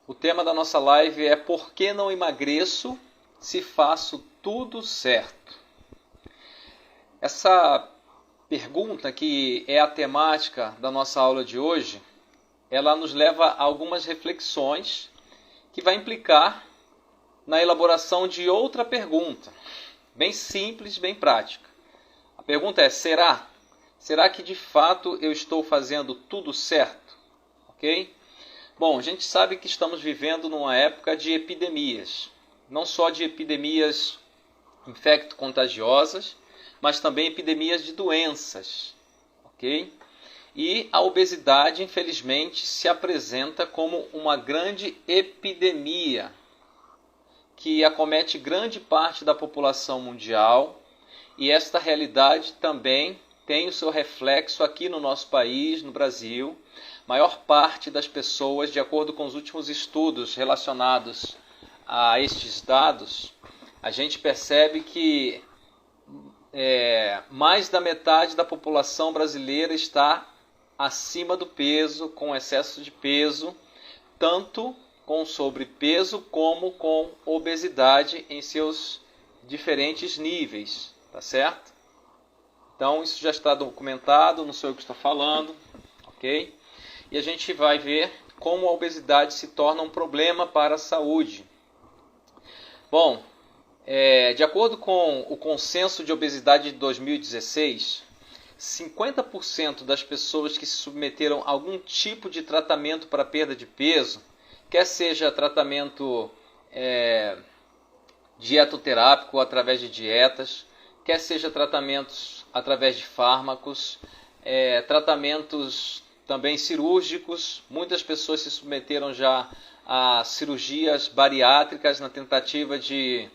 O tema da nossa live é por que não emagreço se faço tudo certo? Essa pergunta, que é a temática da nossa aula de hoje, ela nos leva a algumas reflexões que vai implicar na elaboração de outra pergunta, bem simples, bem prática. A pergunta é: será? Será que de fato eu estou fazendo tudo certo? Ok? Bom, a gente sabe que estamos vivendo numa época de epidemias. Não só de epidemias infecto-contagiosas, mas também epidemias de doenças. Ok? E a obesidade, infelizmente, se apresenta como uma grande epidemia que acomete grande parte da população mundial. E esta realidade também tem o seu reflexo aqui no nosso país, no Brasil. Maior parte das pessoas, de acordo com os últimos estudos relacionados a estes dados, a gente percebe que mais da metade da população brasileira está acima do peso, com excesso de peso, tanto com sobrepeso como com obesidade em seus diferentes níveis, tá certo? Então isso já está documentado, não sou eu que estou falando, ok? E a gente vai ver como a obesidade se torna um problema para a saúde. Bom, de acordo com o Consenso de Obesidade de 2016, 50% das pessoas que se submeteram a algum tipo de tratamento para perda de peso, quer seja tratamento dietoterápico através de dietas, quer seja tratamentos através de fármacos, tratamentos também cirúrgicos. Muitas pessoas se submeteram já a cirurgias bariátricas na tentativa de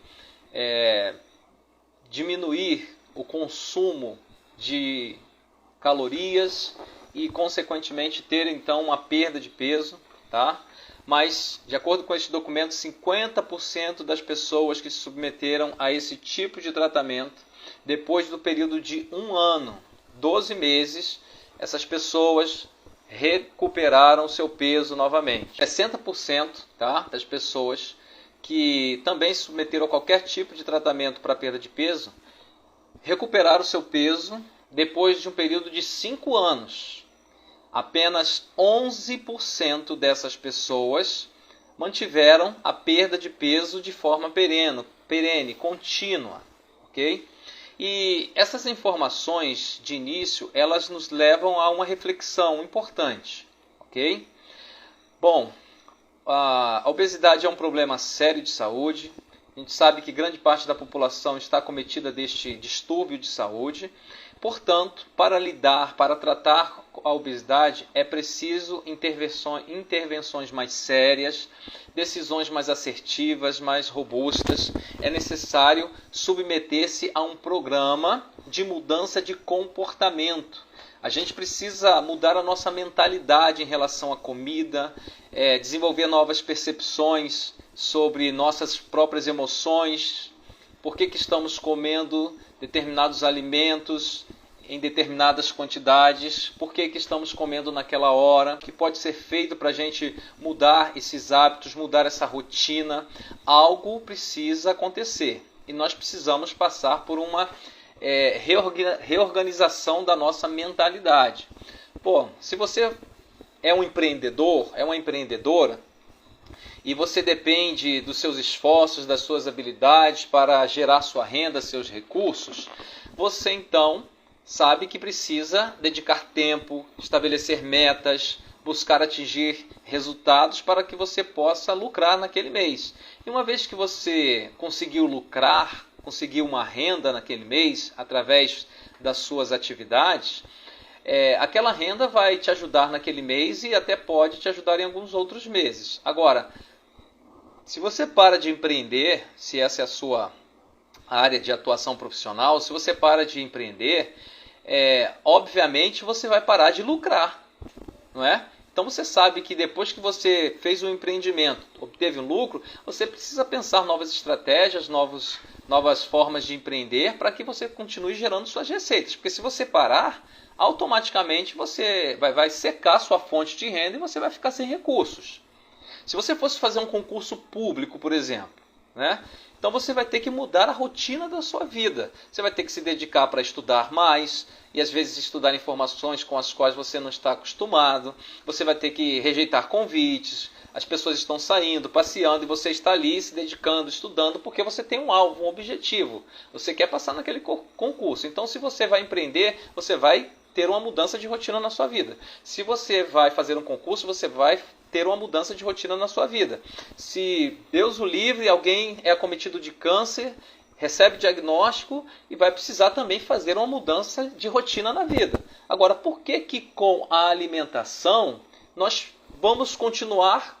diminuir o consumo de calorias e, consequentemente, ter então uma perda de peso, tá? Mas, de acordo com este documento, 50% das pessoas que se submeteram a esse tipo de tratamento, depois do período de 1 ano, 12 meses, essas pessoas recuperaram seu peso novamente. 60%, tá, das pessoas que também se submeteram a qualquer tipo de tratamento para perda de peso, recuperaram seu peso depois de um período de 5 anos. Apenas 11% dessas pessoas mantiveram a perda de peso de forma perene, contínua, ok? E essas informações de início, elas nos levam a uma reflexão importante, ok? Bom, a obesidade é um problema sério de saúde. A gente sabe que grande parte da população está acometida deste distúrbio de saúde. Portanto, para tratar a obesidade, é preciso intervenções mais sérias, decisões mais assertivas, mais robustas. É necessário submeter-se a um programa de mudança de comportamento. A gente precisa mudar a nossa mentalidade em relação à comida, desenvolver novas percepções sobre nossas próprias emoções, por que estamos comendo determinados alimentos em determinadas quantidades, por que estamos comendo naquela hora, o que pode ser feito para a gente mudar esses hábitos, mudar essa rotina. Algo precisa acontecer e nós precisamos passar por uma reorganização da nossa mentalidade. Se você é um empreendedor, é uma empreendedora, e você depende dos seus esforços, das suas habilidades para gerar sua renda, seus recursos, você então sabe que precisa dedicar tempo, estabelecer metas, buscar atingir resultados para que você possa lucrar naquele mês. E uma vez que você conseguiu lucrar, conseguiu uma renda naquele mês através das suas atividades, aquela renda vai te ajudar naquele mês e até pode te ajudar em alguns outros meses. Agora, se você para de empreender, se essa é a sua área de atuação profissional, se você para de empreender, obviamente você vai parar de lucrar, não é? Então você sabe que depois que você fez um empreendimento, obteve um lucro, você precisa pensar novas estratégias, novas formas de empreender para que você continue gerando suas receitas. Porque se você parar, automaticamente você vai secar sua fonte de renda e você vai ficar sem recursos. Se você fosse fazer um concurso público, por exemplo, né? Então você vai ter que mudar a rotina da sua vida. Você vai ter que se dedicar para estudar mais e às vezes estudar informações com as quais você não está acostumado. Você vai ter que rejeitar convites. As pessoas estão saindo, passeando e você está ali se dedicando, estudando, porque você tem um alvo, um objetivo. Você quer passar naquele concurso. Então, se você vai empreender, você vai ter uma mudança de rotina na sua vida. Se você vai fazer um concurso, você vai ter uma mudança de rotina na sua vida. Se Deus o livre, alguém é acometido de câncer, recebe diagnóstico e vai precisar também fazer uma mudança de rotina na vida. Agora, por que que com a alimentação nós vamos continuar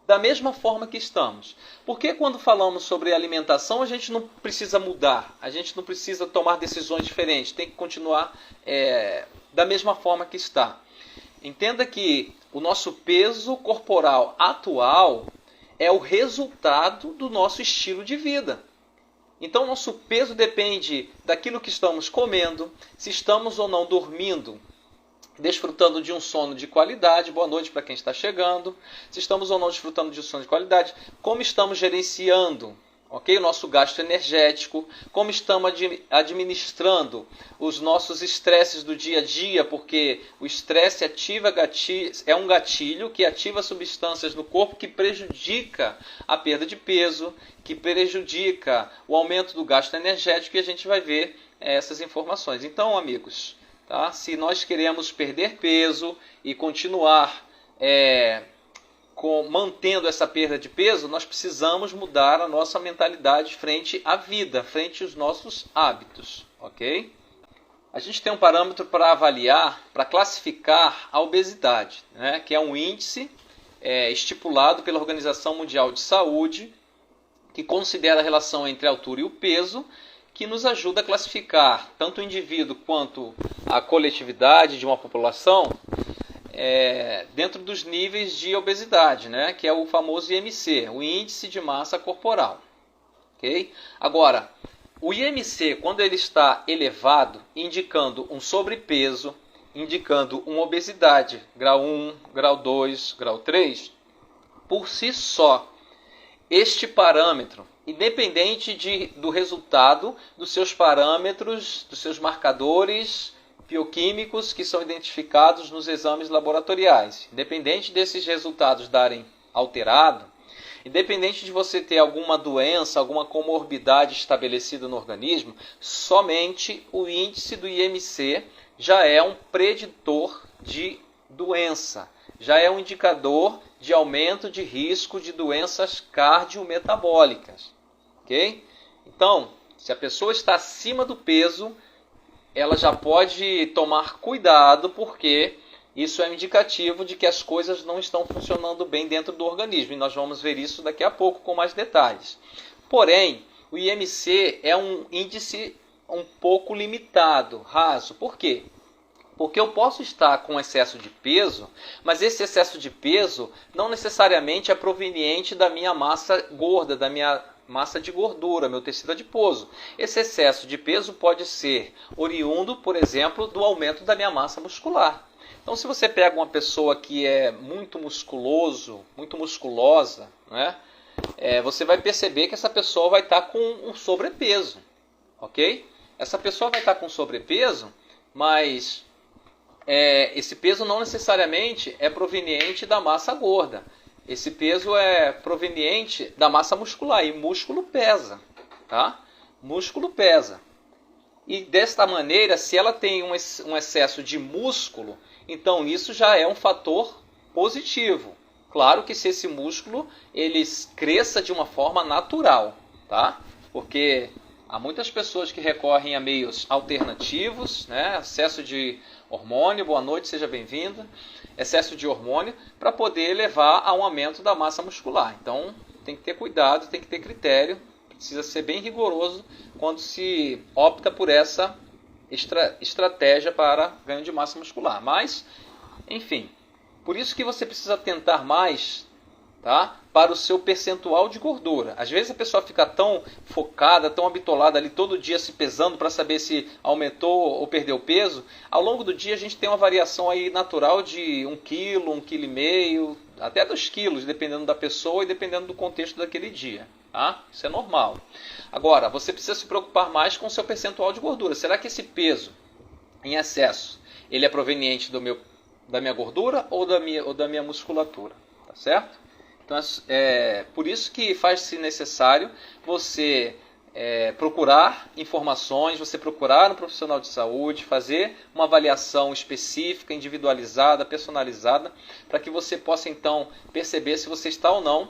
da mesma forma que estamos? Porque quando falamos sobre alimentação, a gente não precisa mudar, a gente não precisa tomar decisões diferentes, tem que continuar da mesma forma que está. Entenda que o nosso peso corporal atual é o resultado do nosso estilo de vida. Então, nosso peso depende daquilo que estamos comendo, se estamos ou não dormindo, desfrutando de um sono de qualidade. Boa noite para quem está chegando. Se estamos ou não desfrutando de um sono de qualidade, como estamos gerenciando, ok, o nosso gasto energético, como estamos administrando os nossos estresses do dia a dia, porque o estresse é um gatilho que ativa substâncias no corpo que prejudica a perda de peso, que prejudica o aumento do gasto energético, e a gente vai ver essas informações. Então, amigos, tá? Se nós queremos perder peso e continuar mantendo essa perda de peso, nós precisamos mudar a nossa mentalidade frente à vida, frente aos nossos hábitos, ok? A gente tem um parâmetro para avaliar, para classificar a obesidade, né? Que é um índice estipulado pela Organização Mundial de Saúde, que considera a relação entre a altura e o peso, que nos ajuda a classificar tanto o indivíduo quanto a coletividade de uma população dentro dos níveis de obesidade, né? Que é o famoso IMC, o Índice de Massa Corporal. Okay? Agora, o IMC, quando ele está elevado, indicando um sobrepeso, indicando uma obesidade, grau 1, grau 2, grau 3, por si só, este parâmetro, independente do resultado dos seus parâmetros, dos seus marcadores bioquímicos que são identificados nos exames laboratoriais, independente desses resultados darem alterado, independente de você ter alguma doença, alguma comorbidade estabelecida no organismo, somente o índice do IMC já é um preditor de doença, já é um indicador de aumento de risco de doenças cardiometabólicas. Ok? Então, se a pessoa está acima do peso, ela já pode tomar cuidado, porque isso é um indicativo de que as coisas não estão funcionando bem dentro do organismo. E nós vamos ver isso daqui a pouco com mais detalhes. Porém, o IMC é um índice um pouco limitado, raso. Por quê? Porque eu posso estar com excesso de peso, mas esse excesso de peso não necessariamente é proveniente da minha massa gorda, da minha massa de gordura, meu tecido adiposo. Esse excesso de peso pode ser oriundo, por exemplo, do aumento da minha massa muscular. Então, se você pega uma pessoa que é muito musculoso, muito musculosa, né, você vai perceber que essa pessoa vai estar com um sobrepeso, ok? Essa pessoa vai estar com sobrepeso, mas esse peso não necessariamente é proveniente da massa gorda. Esse peso é proveniente da massa muscular, e músculo pesa, tá? Músculo pesa. E desta maneira, se ela tem um excesso de músculo, então isso já é um fator positivo. Claro que se esse músculo ele cresça de uma forma natural, tá? Porque há muitas pessoas que recorrem a meios alternativos, né? Excesso de hormônio, boa noite, seja bem-vinda. Excesso de hormônio para poder levar a um aumento da massa muscular. Então tem que ter cuidado, tem que ter critério, precisa ser bem rigoroso quando se opta por essa estratégia para ganho de massa muscular. Mas, enfim, por isso que você precisa tentar mais, tá, para o seu percentual de gordura. Às vezes a pessoa fica tão focada, tão habitolada ali todo dia se pesando para saber se aumentou ou perdeu peso. Ao longo do dia a gente tem uma variação aí natural de 1 quilo, 1,5 kg, até 2 quilos, dependendo da pessoa e dependendo do contexto daquele dia. Tá? Isso é normal. Agora, você precisa se preocupar mais com o seu percentual de gordura. Será que esse peso em excesso, ele é proveniente da minha gordura ou da minha musculatura? Tá certo? Então, por isso que faz-se necessário você procurar informações, você procurar um profissional de saúde, fazer uma avaliação específica, individualizada, personalizada, para que você possa então perceber se você está ou não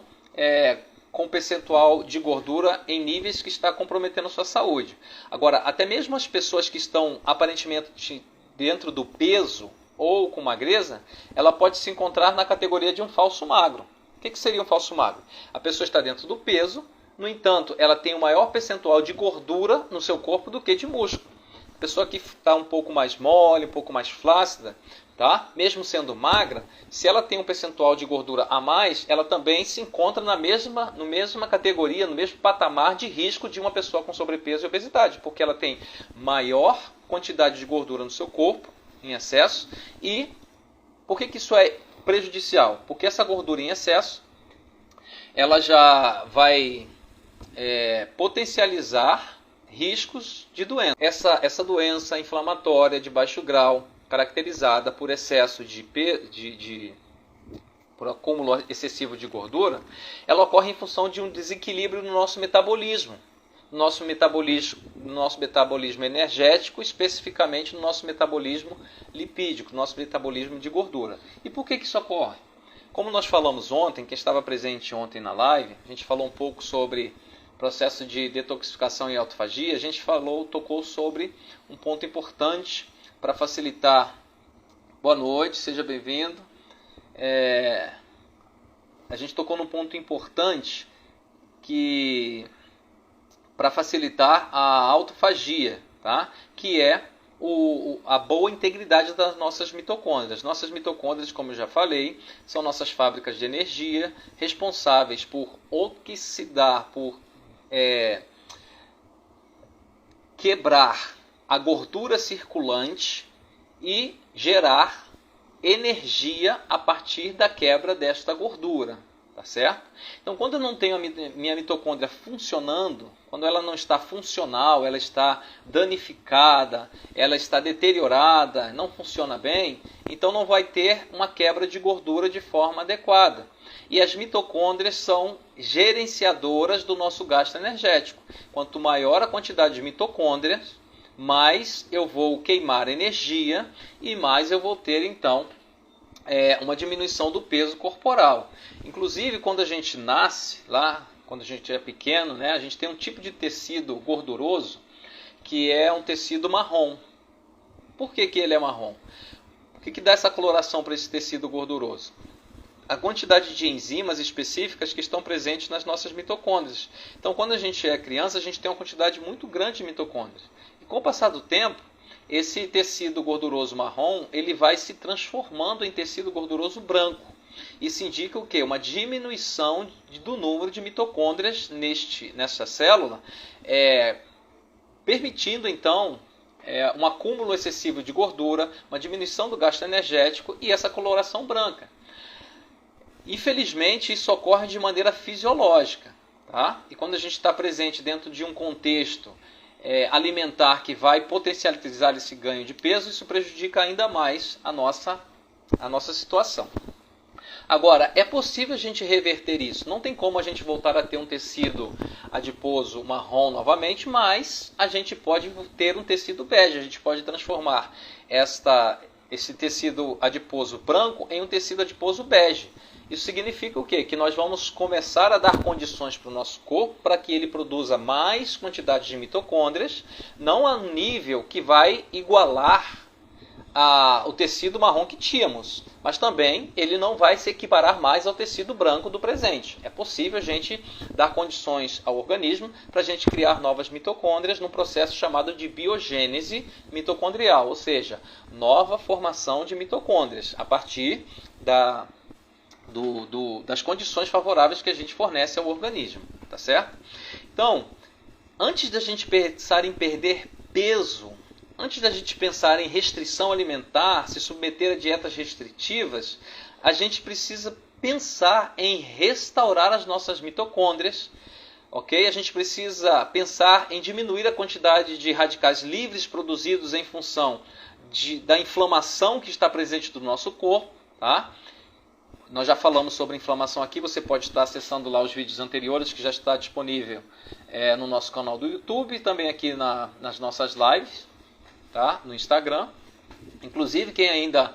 com percentual de gordura em níveis que está comprometendo a sua saúde. Agora, até mesmo as pessoas que estão aparentemente dentro do peso ou com magreza, ela pode se encontrar na categoria de um falso magro. O que seria um falso magro? A pessoa está dentro do peso, no entanto, ela tem um maior percentual de gordura no seu corpo do que de músculo. A pessoa que está um pouco mais mole, um pouco mais flácida, tá? Mesmo sendo magra, se ela tem um percentual de gordura a mais, ela também se encontra na mesma categoria, no mesmo patamar de risco de uma pessoa com sobrepeso e obesidade, porque ela tem maior quantidade de gordura no seu corpo, em excesso. E por que isso é prejudicial? Porque essa gordura em excesso, ela já vai potencializar riscos de doença. Essa doença inflamatória de baixo grau, caracterizada por excesso por acúmulo excessivo de gordura, ela ocorre em função de um desequilíbrio no nosso metabolismo. No nosso metabolismo energético, especificamente no nosso metabolismo lipídico, no nosso metabolismo de gordura. E por que isso ocorre? Como nós falamos ontem, quem estava presente ontem na live, a gente falou um pouco sobre processo de detoxificação e autofagia, a gente tocou sobre um ponto importante para facilitar. Boa noite, seja bem-vindo. A gente tocou num ponto importante para facilitar a autofagia, tá? Que é a boa integridade das nossas mitocôndrias. Nossas mitocôndrias, como eu já falei, são nossas fábricas de energia, responsáveis por oxidar, por quebrar a gordura circulante e gerar energia a partir da quebra desta gordura, tá certo? Então, quando eu não tenho a minha mitocôndria funcionando, quando ela não está funcional, ela está danificada, ela está deteriorada, não funciona bem, então não vai ter uma quebra de gordura de forma adequada. E as mitocôndrias são gerenciadoras do nosso gasto energético. Quanto maior a quantidade de mitocôndrias, mais eu vou queimar energia e mais eu vou ter, então, uma diminuição do peso corporal. Inclusive, quando a gente nasce, quando a gente é pequeno, né, a gente tem um tipo de tecido gorduroso que é um tecido marrom. Por que ele é marrom? O que dá essa coloração para esse tecido gorduroso? A quantidade de enzimas específicas que estão presentes nas nossas mitocôndrias. Então, quando a gente é criança, a gente tem uma quantidade muito grande de mitocôndrias. E com o passar do tempo, esse tecido gorduroso marrom, ele vai se transformando em tecido gorduroso branco. Isso indica o quê? Uma diminuição do número de mitocôndrias nessa célula, permitindo então um acúmulo excessivo de gordura, uma diminuição do gasto energético e essa coloração branca. Infelizmente, isso ocorre de maneira fisiológica, tá? E quando a gente está presente dentro de um contexto alimentar que vai potencializar esse ganho de peso, isso prejudica ainda mais a nossa situação. Agora, é possível a gente reverter isso. Não tem como a gente voltar a ter um tecido adiposo marrom novamente, mas a gente pode ter um tecido bege. A gente pode transformar esse tecido adiposo branco em um tecido adiposo bege. Isso significa o quê? Que nós vamos começar a dar condições para o nosso corpo para que ele produza mais quantidade de mitocôndrias, não a um nível que vai igualar o tecido marrom que tínhamos, mas também ele não vai se equiparar mais ao tecido branco do presente. É possível a gente dar condições ao organismo para a gente criar novas mitocôndrias num processo chamado de biogênese mitocondrial, ou seja, nova formação de mitocôndrias a partir das condições favoráveis que a gente fornece ao organismo, tá certo? Então, antes da gente pensar em perder peso, antes da gente pensar em restrição alimentar, se submeter a dietas restritivas, a gente precisa pensar em restaurar as nossas mitocôndrias. Ok? A gente precisa pensar em diminuir a quantidade de radicais livres produzidos em função da inflamação que está presente no nosso corpo. Tá? Nós já falamos sobre inflamação aqui, você pode estar acessando lá os vídeos anteriores que já está disponível no nosso canal do YouTube e também aqui nas nossas lives, tá? No Instagram. Inclusive, quem ainda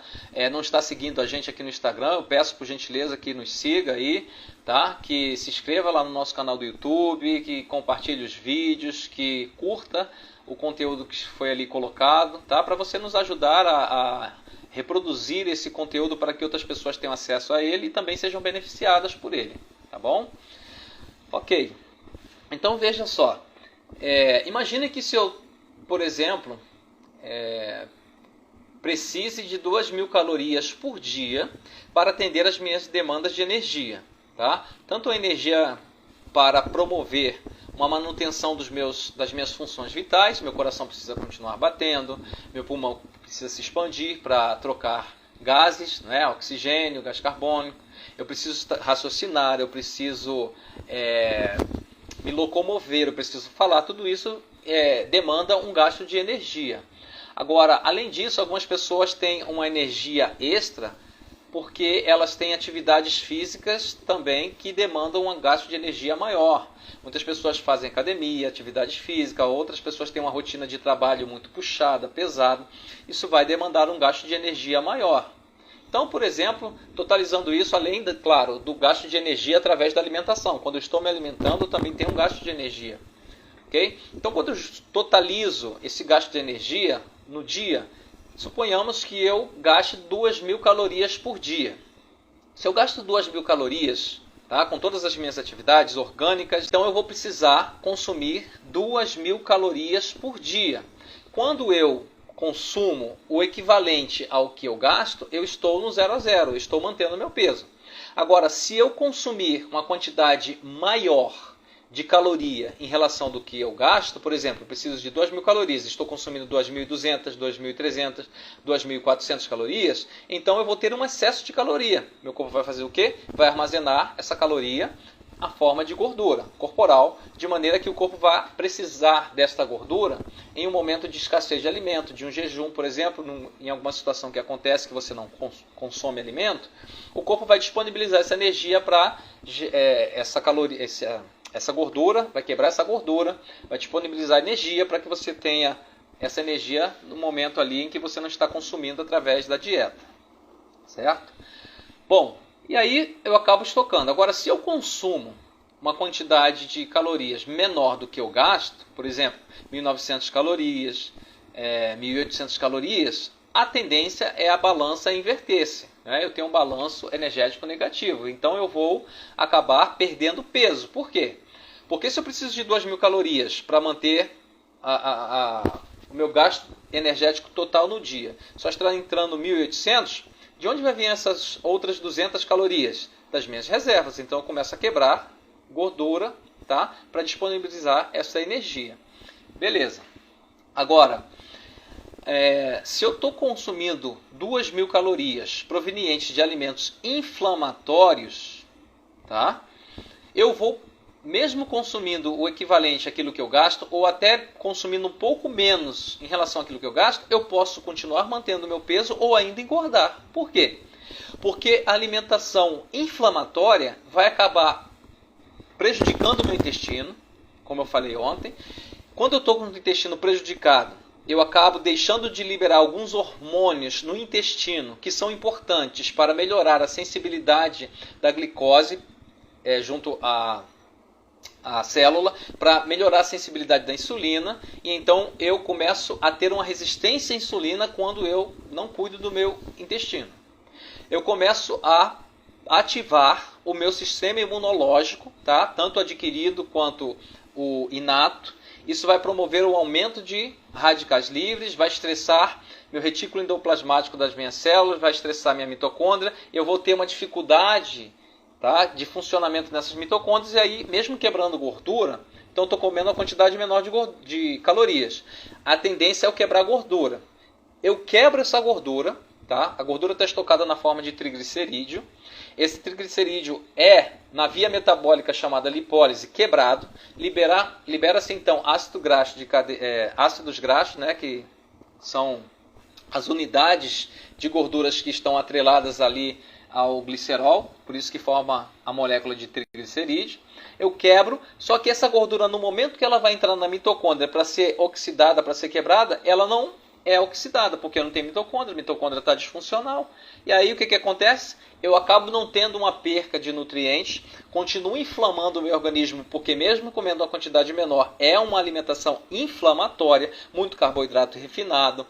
não está seguindo a gente aqui no Instagram, eu peço por gentileza que nos siga aí, tá? Que se inscreva lá no nosso canal do YouTube, que compartilhe os vídeos, que curta o conteúdo que foi ali colocado, tá? Para você nos ajudar a reproduzir esse conteúdo para que outras pessoas tenham acesso a ele e também sejam beneficiadas por ele, tá bom? Ok, então veja só, imagine que se eu, por exemplo, precise de 2.000 calorias por dia para atender as minhas demandas de energia, tá? Tanto a energia para promover uma manutenção das minhas funções vitais, meu coração precisa continuar batendo, meu pulmão precisa se expandir para trocar gases, né? Oxigênio, gás carbônico, eu preciso raciocinar, eu preciso me locomover, eu preciso falar, tudo isso demanda um gasto de energia. Agora, além disso, algumas pessoas têm uma energia extra porque elas têm atividades físicas também que demandam um gasto de energia maior. Muitas pessoas fazem academia, atividades físicas, outras pessoas têm uma rotina de trabalho muito puxada, pesada. Isso vai demandar um gasto de energia maior. Então, por exemplo, totalizando isso, além, claro, do gasto de energia através da alimentação. Quando eu estou me alimentando, eu também tenho um gasto de energia. Okay? Então, quando eu totalizo esse gasto de energia no dia, suponhamos que eu gaste 2.000 calorias por dia. Se eu gasto 2.000 calorias, tá, com todas as minhas atividades orgânicas, então eu vou precisar consumir 2.000 calorias por dia. Quando eu consumo o equivalente ao que eu gasto, eu estou no 0 a 0, eu estou mantendo o meu peso. Agora, se eu consumir uma quantidade maior de caloria em relação do que eu gasto, por exemplo, eu preciso de 2.000 calorias, estou consumindo 2.200, 2.300, 2.400 calorias, então eu vou ter um excesso de caloria. Meu corpo vai fazer o quê? Vai armazenar essa caloria a forma de gordura corporal, de maneira que o corpo vai precisar desta gordura em um momento de escassez de alimento, de um jejum, por exemplo, em alguma situação que acontece que você não consome alimento, o corpo vai disponibilizar essa energia para essa gordura, vai quebrar essa gordura, vai disponibilizar energia para que você tenha essa energia no momento ali em que você não está consumindo através da dieta, certo? Bom, e aí eu acabo estocando. Agora, se eu consumo uma quantidade de calorias menor do que eu gasto, por exemplo, 1.900 calorias, 1.800 calorias, a tendência é a balança inverter-se. Né? Eu tenho um balanço energético negativo, então eu vou acabar perdendo peso. Por quê? Porque se eu preciso de 2.000 calorias para manter o meu gasto energético total no dia, só está entrando 1.800, de onde vai vir essas outras 200 calorias? Das minhas reservas. Então eu começo a quebrar gordura, tá? Para disponibilizar essa energia. Beleza. Agora, se eu estou consumindo 2.000 calorias provenientes de alimentos inflamatórios, tá? Eu vou, mesmo consumindo o equivalente àquilo que eu gasto, ou até consumindo um pouco menos em relação àquilo que eu gasto, eu posso continuar mantendo o meu peso ou ainda engordar. Por quê? Porque a alimentação inflamatória vai acabar prejudicando o meu intestino, como eu falei ontem. Quando eu estou com o intestino prejudicado, eu acabo deixando de liberar alguns hormônios no intestino que são importantes para melhorar a sensibilidade da glicose junto à célula, para melhorar a sensibilidade da insulina, e então eu começo a ter uma resistência à insulina quando eu não cuido do meu intestino. Eu começo a ativar o meu sistema imunológico, tá? Tanto adquirido quanto o inato. Isso vai promover o aumento de radicais livres, vai estressar meu retículo endoplasmático das minhas células, vai estressar minha mitocôndria, eu vou ter uma dificuldade, tá, de funcionamento nessas mitocôndrias, e aí, mesmo quebrando gordura, então estou comendo uma quantidade menor de calorias. A tendência é eu quebrar gordura. Eu quebro essa gordura, tá? A gordura está estocada na forma de triglicerídeo, esse triglicerídeo é, na via metabólica chamada lipólise, quebrado, libera-se então ácidos graxos, né, que são as unidades de gorduras que estão atreladas ali ao glicerol, por isso que forma a molécula de triglicerídeo. Eu quebro, só que essa gordura, no momento que ela vai entrar na mitocôndria para ser oxidada, para ser quebrada, ela não é oxidada, porque não tem mitocôndria, a mitocôndria está disfuncional. E aí o que acontece? Eu acabo não tendo uma perca de nutrientes, continuo inflamando o meu organismo, porque mesmo comendo uma quantidade menor, é uma alimentação inflamatória, muito carboidrato refinado,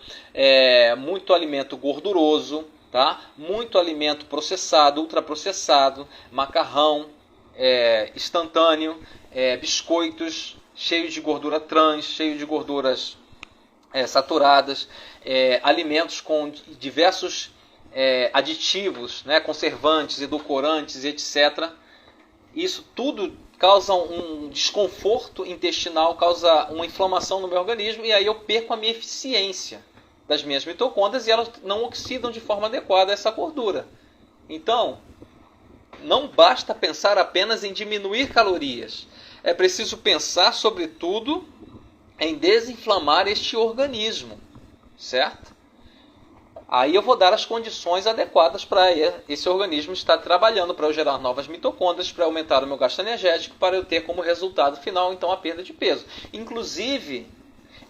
muito alimento gorduroso, tá? Muito alimento processado, ultraprocessado, macarrão, instantâneo, biscoitos, cheios de gordura trans, cheios de gorduras saturadas, alimentos com diversos aditivos, né, conservantes, edulcorantes, etc. Isso tudo causa um desconforto intestinal, causa uma inflamação no meu organismo, e aí eu perco a minha eficiência das minhas mitocôndrias e elas não oxidam de forma adequada essa gordura. Então, não basta pensar apenas em diminuir calorias. É preciso pensar, sobretudo, em desinflamar este organismo, certo? Aí eu vou dar as condições adequadas para esse organismo estar trabalhando, para eu gerar novas mitocôndrias, para aumentar o meu gasto energético, para eu ter como resultado final, então, a perda de peso. Inclusive,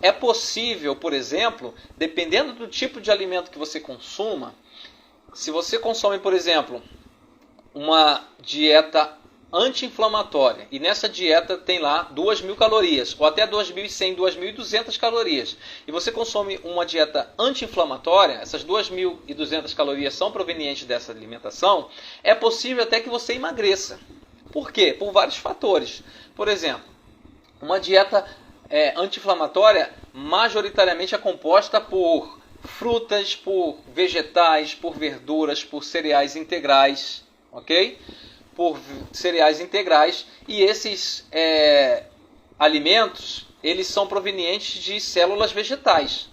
é possível, por exemplo, dependendo do tipo de alimento que você consuma, se você consome, por exemplo, uma dieta anti-inflamatória, e nessa dieta tem lá 2.000 calorias, ou até 2.100, 2.200 calorias, e você consome uma dieta anti-inflamatória, essas 2.200 calorias são provenientes dessa alimentação, é possível até que você emagreça. Por quê? Por vários fatores. Por exemplo, uma dieta anti-inflamatória majoritariamente é composta por frutas, por vegetais, por verduras, por cereais integrais, ok? Por cereais integrais, e esses alimentos, eles são provenientes de células vegetais.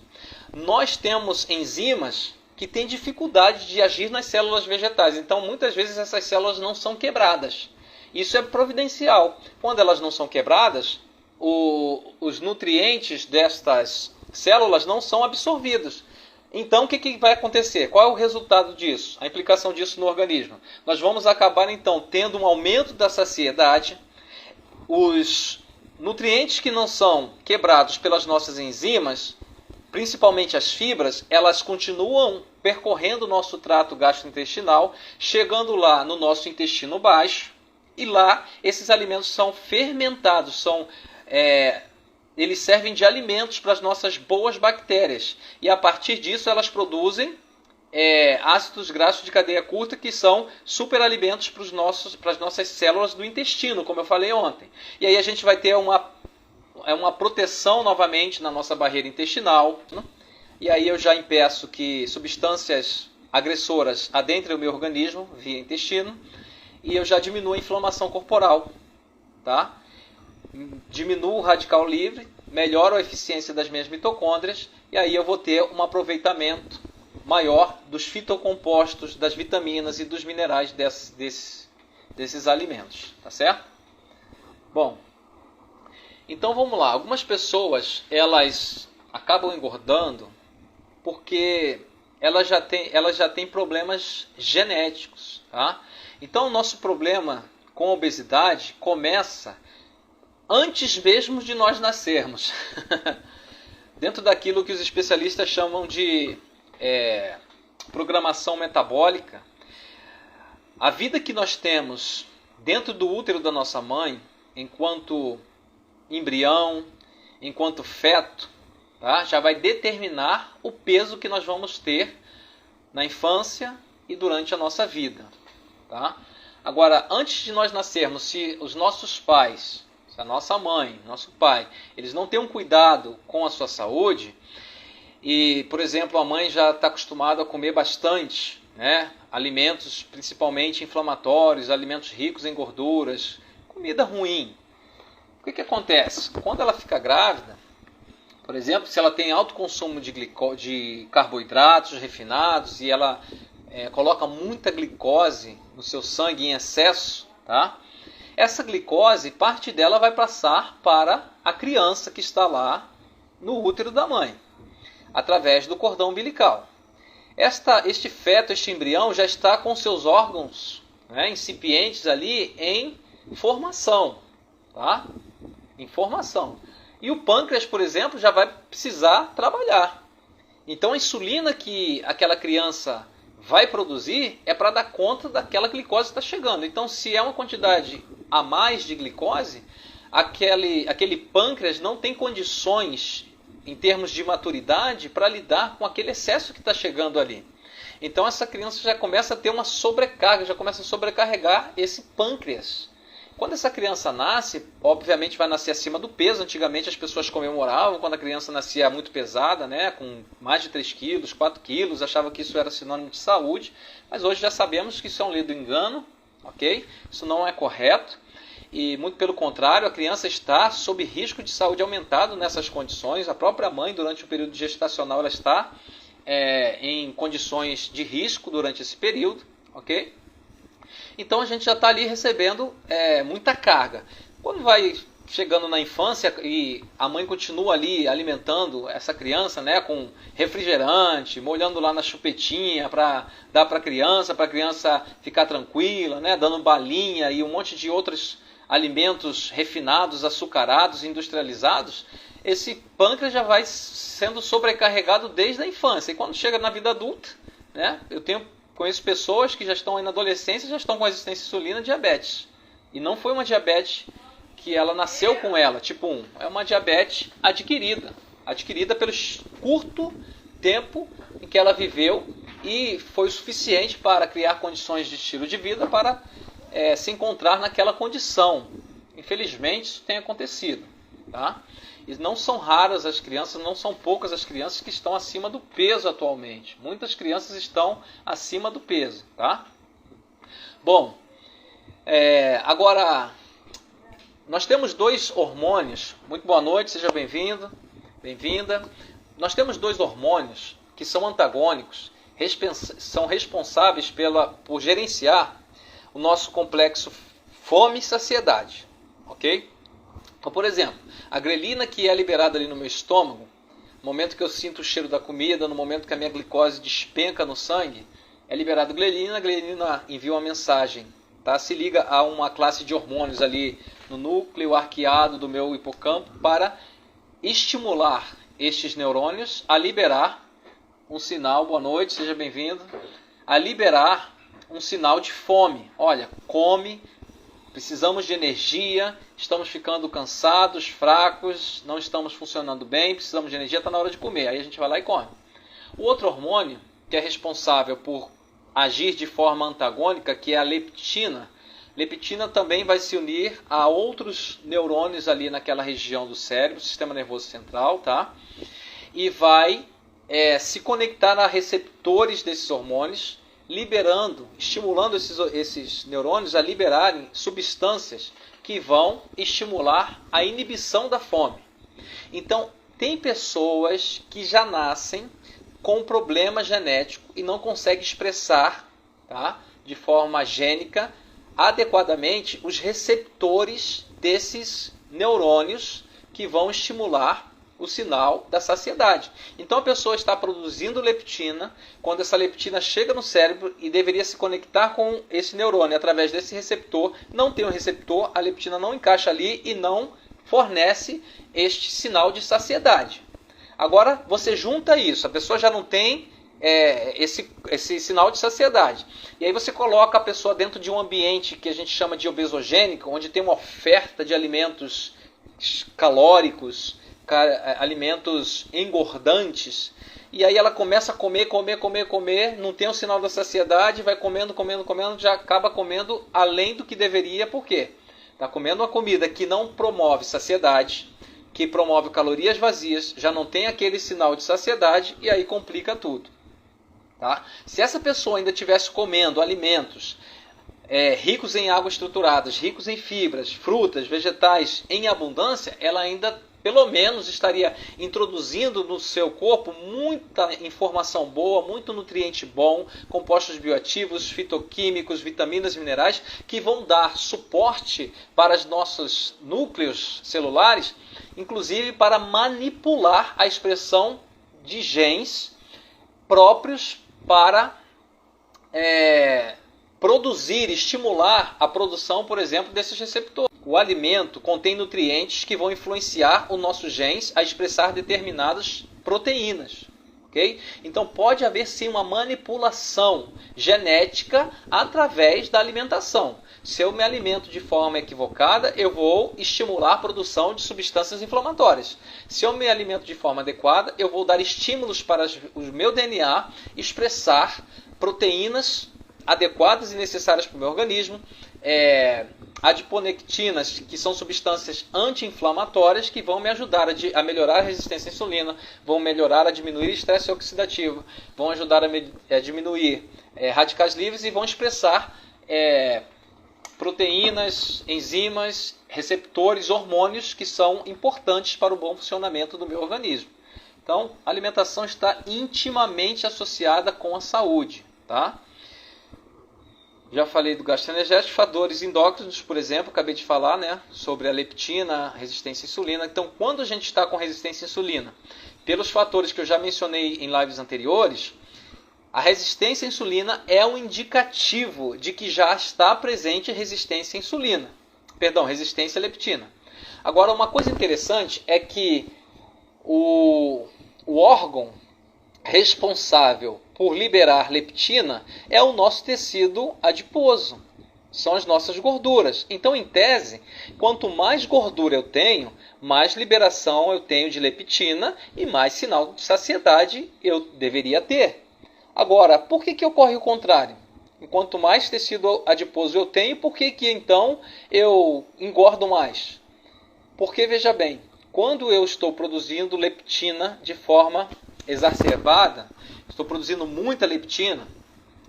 Nós temos enzimas que têm dificuldade de agir nas células vegetais, então muitas vezes essas células não são quebradas. Isso é providencial. Quando elas não são quebradas, os nutrientes destas células não são absorvidos. Então, o que vai acontecer? Qual é o resultado disso? A implicação disso no organismo? Nós vamos acabar, então, tendo um aumento da saciedade. Os nutrientes que não são quebrados pelas nossas enzimas, principalmente as fibras, elas continuam percorrendo o nosso trato gastrointestinal, chegando lá no nosso intestino baixo, e lá esses alimentos são fermentados, eles servem de alimentos para as nossas boas bactérias. E a partir disso elas produzem ácidos graxos de cadeia curta, que são superalimentos para as nossas células do intestino, como eu falei ontem. E aí a gente vai ter uma proteção novamente na nossa barreira intestinal. E aí eu já impeço que substâncias agressoras adentrem o meu organismo via intestino. E eu já diminuo a inflamação corporal, tá? Diminuo o radical livre, melhoro a eficiência das minhas mitocôndrias, e aí eu vou ter um aproveitamento maior dos fitocompostos, das vitaminas e dos minerais desses alimentos, tá certo? Bom, então vamos lá. Algumas pessoas, elas acabam engordando porque elas já têm problemas genéticos, tá? Então o nosso problema com a obesidade começa antes mesmo de nós nascermos. Dentro daquilo que os especialistas chamam de programação metabólica, a vida que nós temos dentro do útero da nossa mãe, enquanto embrião, enquanto feto, tá? Já vai determinar o peso que nós vamos ter na infância e durante a nossa vida. Tá? Agora, antes de nós nascermos, se os nossos pais, se a nossa mãe, nosso pai, eles não têm um cuidado com a sua saúde, e, por exemplo, a mãe já está acostumada a comer bastante, né? Alimentos principalmente inflamatórios, alimentos ricos em gorduras, comida ruim. O que acontece? Quando ela fica grávida, por exemplo, se ela tem alto consumo de carboidratos refinados e ela coloca muita glicose no seu sangue em excesso, tá? Essa glicose, parte dela vai passar para a criança que está lá no útero da mãe, através do cordão umbilical. Este feto, este embrião, já está com seus órgãos, né, incipientes ali em formação, tá? Em formação. E o pâncreas, por exemplo, já vai precisar trabalhar. Então a insulina que aquela criança vai produzir é para dar conta daquela glicose que está chegando. Então, se é uma quantidade a mais de glicose, aquele pâncreas não tem condições, em termos de maturidade, para lidar com aquele excesso que está chegando ali. Então, essa criança já começa a ter uma sobrecarga, já começa a sobrecarregar esse pâncreas. Quando essa criança nasce, obviamente vai nascer acima do peso. Antigamente as pessoas comemoravam quando a criança nascia muito pesada, né, com mais de 3 quilos, 4 quilos, achavam que isso era sinônimo de saúde. Mas hoje já sabemos que isso é um lido engano, ok? Isso não é correto. E muito pelo contrário, a criança está sob risco de saúde aumentado nessas condições. A própria mãe, durante o período gestacional, ela está em condições de risco durante esse período, ok? Então a gente já está ali recebendo muita carga. Quando vai chegando na infância e a mãe continua ali alimentando essa criança, né, com refrigerante, molhando lá na chupetinha para dar para a criança ficar tranquila, né, dando balinha e um monte de outros alimentos refinados, açucarados, industrializados, esse pâncreas já vai sendo sobrecarregado desde a infância. E quando chega na vida adulta, né, conheço pessoas que já estão aí na adolescência, já estão com resistência à insulina, diabetes. E não foi uma diabetes que ela nasceu com ela, tipo 1. É uma diabetes adquirida pelo curto tempo em que ela viveu e foi o suficiente para criar condições de estilo de vida para se encontrar naquela condição. Infelizmente isso tem acontecido, tá? E não são raras as crianças, não são poucas as crianças que estão acima do peso atualmente. Muitas crianças estão acima do peso, tá? Bom, agora nós temos 2 hormônios. Muito boa noite, seja bem-vindo, bem-vinda. Nós temos 2 hormônios que são antagônicos, são responsáveis por gerenciar o nosso complexo fome e saciedade, ok? Então, por exemplo, a grelina que é liberada ali no meu estômago, no momento que eu sinto o cheiro da comida, no momento que a minha glicose despenca no sangue, é liberada grelina, a grelina envia uma mensagem, tá? Se liga a uma classe de hormônios ali no núcleo arqueado do meu hipocampo para estimular estes neurônios a liberar um sinal, boa noite, seja bem-vindo, a liberar um sinal de fome. Olha, come, precisamos de energia, estamos ficando cansados, fracos, não estamos funcionando bem, precisamos de energia, está na hora de comer. Aí a gente vai lá e come. O outro hormônio, que é responsável por agir de forma antagônica, que é a leptina. Leptina também vai se unir a outros neurônios ali naquela região do cérebro, sistema nervoso central, tá? E vai se conectar a receptores desses hormônios, estimulando esses neurônios a liberarem substâncias que vão estimular a inibição da fome. Então, tem pessoas que já nascem com problema genético e não conseguem expressar, tá, de forma gênica adequadamente os receptores desses neurônios que vão estimular o sinal da saciedade. Então a pessoa está produzindo leptina, quando essa leptina chega no cérebro e deveria se conectar com esse neurônio através desse receptor, não tem um receptor, a leptina não encaixa ali e não fornece este sinal de saciedade. Agora você junta isso, a pessoa já não tem esse sinal de saciedade. E aí você coloca a pessoa dentro de um ambiente que a gente chama de obesogênico, onde tem uma oferta de alimentos calóricos, alimentos engordantes, e aí ela começa a comer, não tem o sinal da saciedade, vai comendo, já acaba comendo além do que deveria, por quê? Está comendo uma comida que não promove saciedade, que promove calorias vazias, já não tem aquele sinal de saciedade, e aí complica tudo. Tá? Se essa pessoa ainda estivesse comendo alimentos ricos em água estruturadas, ricos em fibras, frutas, vegetais em abundância, ela ainda pelo menos estaria introduzindo no seu corpo muita informação boa, muito nutriente bom, compostos bioativos, fitoquímicos, vitaminas e minerais, que vão dar suporte para os nossos núcleos celulares, inclusive para manipular a expressão de genes próprios para produzir, estimular a produção, por exemplo, desses receptores. O alimento contém nutrientes que vão influenciar os nossos genes a expressar determinadas proteínas. Okay? Então pode haver sim uma manipulação genética através da alimentação. Se eu me alimento de forma equivocada, eu vou estimular a produção de substâncias inflamatórias. Se eu me alimento de forma adequada, eu vou dar estímulos para o meu DNA expressar proteínas adequadas e necessárias para o meu organismo, adiponectinas, que são substâncias anti-inflamatórias que vão me ajudar a melhorar a resistência à insulina, vão melhorar a diminuir o estresse oxidativo, vão ajudar a diminuir radicais livres e vão expressar proteínas, enzimas, receptores, hormônios que são importantes para o bom funcionamento do meu organismo. Então, a alimentação está intimamente associada com a saúde, tá? Já falei do gasto energético, fatores endócrinos, por exemplo, acabei de falar, né, sobre a leptina, a resistência à insulina. Então, quando a gente está com resistência à insulina, pelos fatores que eu já mencionei em lives anteriores, a resistência à insulina é um indicativo de que já está presente resistência à insulina. Perdão, resistência à leptina. Agora, uma coisa interessante é que o órgão responsável por liberar leptina é o nosso tecido adiposo, são as nossas gorduras. Então, em tese, quanto mais gordura eu tenho, mais liberação eu tenho de leptina e mais sinal de saciedade eu deveria ter. Agora, por que ocorre o contrário? Quanto mais tecido adiposo eu tenho, por que então eu engordo mais? Porque, veja bem, quando eu estou produzindo leptina de forma exacerbada, estou produzindo muita leptina,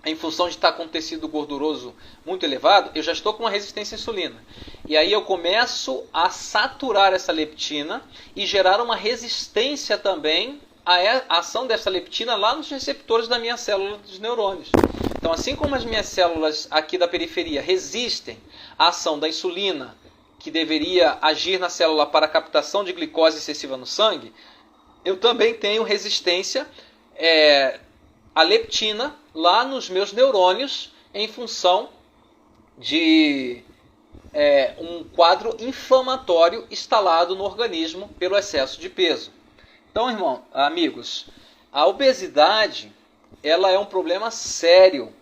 em função de estar com um tecido gorduroso muito elevado, eu já estou com uma resistência à insulina. E aí eu começo a saturar essa leptina e gerar uma resistência também à ação dessa leptina lá nos receptores da minha célula dos neurônios. Então, assim como as minhas células aqui da periferia resistem à ação da insulina, que deveria agir na célula para a captação de glicose excessiva no sangue, eu também tenho resistência à leptina lá nos meus neurônios em função de um quadro inflamatório instalado no organismo pelo excesso de peso. Então, amigos, a obesidade ela é um problema sério,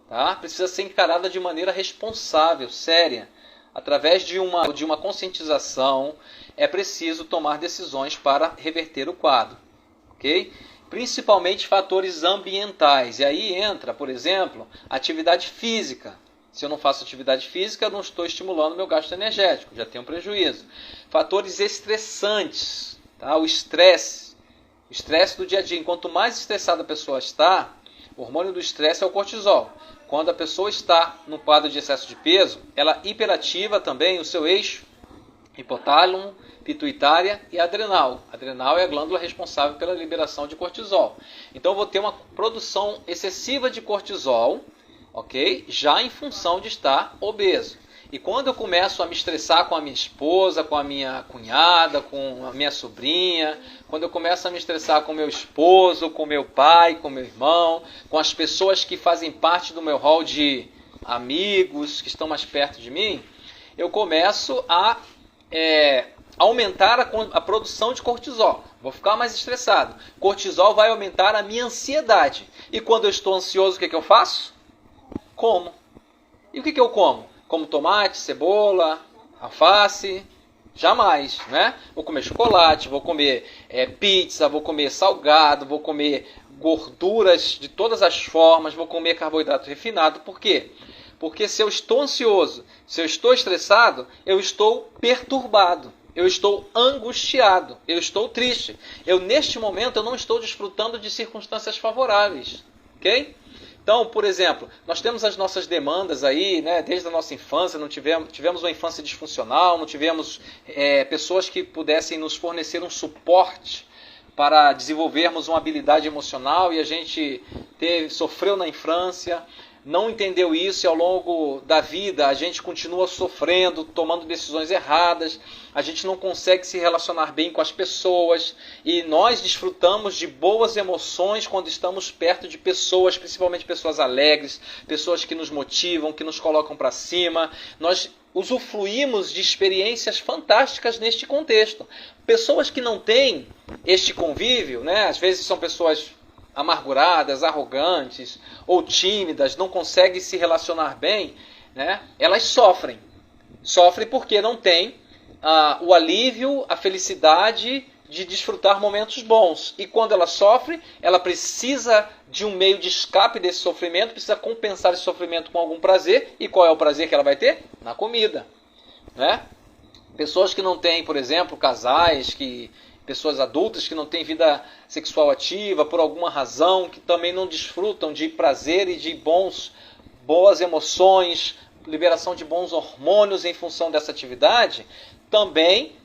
tá? Precisa ser encarada de maneira responsável, séria. Através de uma conscientização, é preciso tomar decisões para reverter o quadro, ok? Principalmente fatores ambientais. E aí entra, por exemplo, atividade física. Se eu não faço atividade física, eu não estou estimulando meu gasto energético, já tenho um prejuízo. Fatores estressantes, tá? O estresse do dia a dia. Quanto mais estressada a pessoa está, o hormônio do estresse é o cortisol. Quando a pessoa está no quadro de excesso de peso, ela hiperativa também o seu eixo hipotálamo, pituitária e adrenal. Adrenal é a glândula responsável pela liberação de cortisol. Então eu vou ter uma produção excessiva de cortisol, ok? Já em função de estar obeso. E quando eu começo a me estressar com a minha esposa, com a minha cunhada, com a minha sobrinha, quando eu começo a me estressar com meu esposo, com meu pai, com meu irmão, com as pessoas que fazem parte do meu hall de amigos, que estão mais perto de mim, eu começo a aumentar a produção de cortisol. Vou ficar mais estressado. Cortisol vai aumentar a minha ansiedade. E quando eu estou ansioso, o que eu faço? Como. E o que eu como? Como tomate, cebola, alface? Jamais, né? Vou comer chocolate, vou comer pizza, vou comer salgado, vou comer gorduras de todas as formas, vou comer carboidrato refinado. Por quê? Porque se eu estou ansioso, se eu estou estressado, eu estou perturbado, eu estou angustiado, eu estou triste. Neste momento, eu não estou desfrutando de circunstâncias favoráveis, ok? Então, por exemplo, nós temos as nossas demandas aí, né, desde a nossa infância, não tivemos uma infância disfuncional, não tivemos pessoas que pudessem nos fornecer um suporte para desenvolvermos uma habilidade emocional, e a gente sofreu na infância, não entendeu isso, e ao longo da vida a gente continua sofrendo, tomando decisões erradas, a gente não consegue se relacionar bem com as pessoas, e nós desfrutamos de boas emoções quando estamos perto de pessoas, principalmente pessoas alegres, pessoas que nos motivam, que nos colocam para cima. Nós usufruímos de experiências fantásticas neste contexto. Pessoas que não têm este convívio, né, às vezes são pessoas amarguradas, arrogantes ou tímidas, não conseguem se relacionar bem, né? Elas sofrem. Sofrem porque não têm o alívio, a felicidade de desfrutar momentos bons. E quando ela sofre, ela precisa de um meio de escape desse sofrimento, precisa compensar esse sofrimento com algum prazer. E qual é o prazer que ela vai ter? Na comida, né? Pessoas que não têm, por exemplo, pessoas adultas que não têm vida sexual ativa por alguma razão, que também não desfrutam de prazer e de boas emoções, liberação de bons hormônios em função dessa atividade, também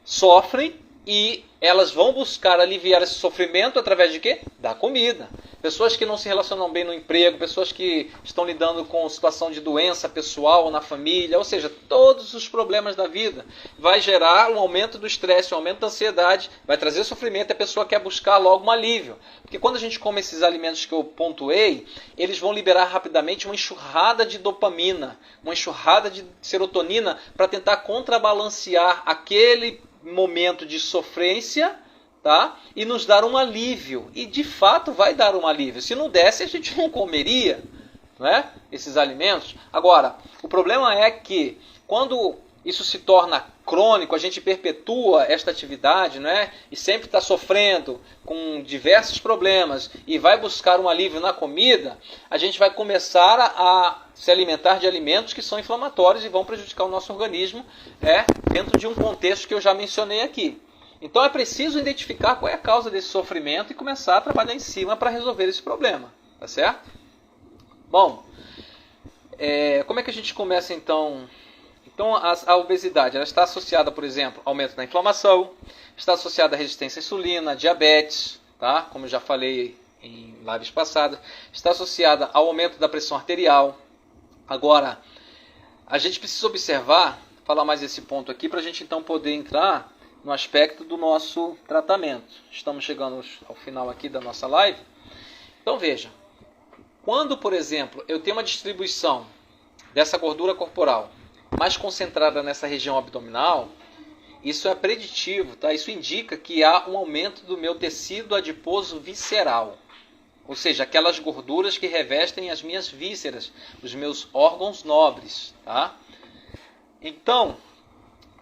sofrem, e elas vão buscar aliviar esse sofrimento através de quê? Da comida. Pessoas que não se relacionam bem no emprego, pessoas que estão lidando com situação de doença pessoal na família, ou seja, todos os problemas da vida, vai gerar um aumento do estresse, um aumento da ansiedade, vai trazer sofrimento, e a pessoa quer buscar logo um alívio. Porque quando a gente come esses alimentos que eu pontuei, eles vão liberar rapidamente uma enxurrada de dopamina, uma enxurrada de serotonina para tentar contrabalancear aquele momento de sofrência, tá? E nos dar um alívio. E de fato vai dar um alívio. Se não desse, a gente não comeria, né, esses alimentos. Agora, o problema é que quando isso se torna crônico, a gente perpetua esta atividade, né, e sempre está sofrendo com diversos problemas e vai buscar um alívio na comida, a gente vai começar a se alimentar de alimentos que são inflamatórios e vão prejudicar o nosso organismo, dentro de um contexto que eu já mencionei aqui. Então é preciso identificar qual é a causa desse sofrimento e começar a trabalhar em cima para resolver esse problema, tá certo? Bom, como é que a gente começa então? Então a obesidade, ela está associada, por exemplo, ao aumento da inflamação, está associada à resistência à insulina, diabetes, tá? Como eu já falei em lives passadas, está associada ao aumento da pressão arterial. Agora, a gente precisa observar, falar mais esse ponto aqui, para a gente então poder entrar no aspecto do nosso tratamento. Estamos chegando ao final aqui da nossa live. Então veja, quando, por exemplo, eu tenho uma distribuição dessa gordura corporal mais concentrada nessa região abdominal, isso é preditivo, tá? Isso indica que há um aumento do meu tecido adiposo visceral. Ou seja, aquelas gorduras que revestem as minhas vísceras, os meus órgãos nobres, tá? Então,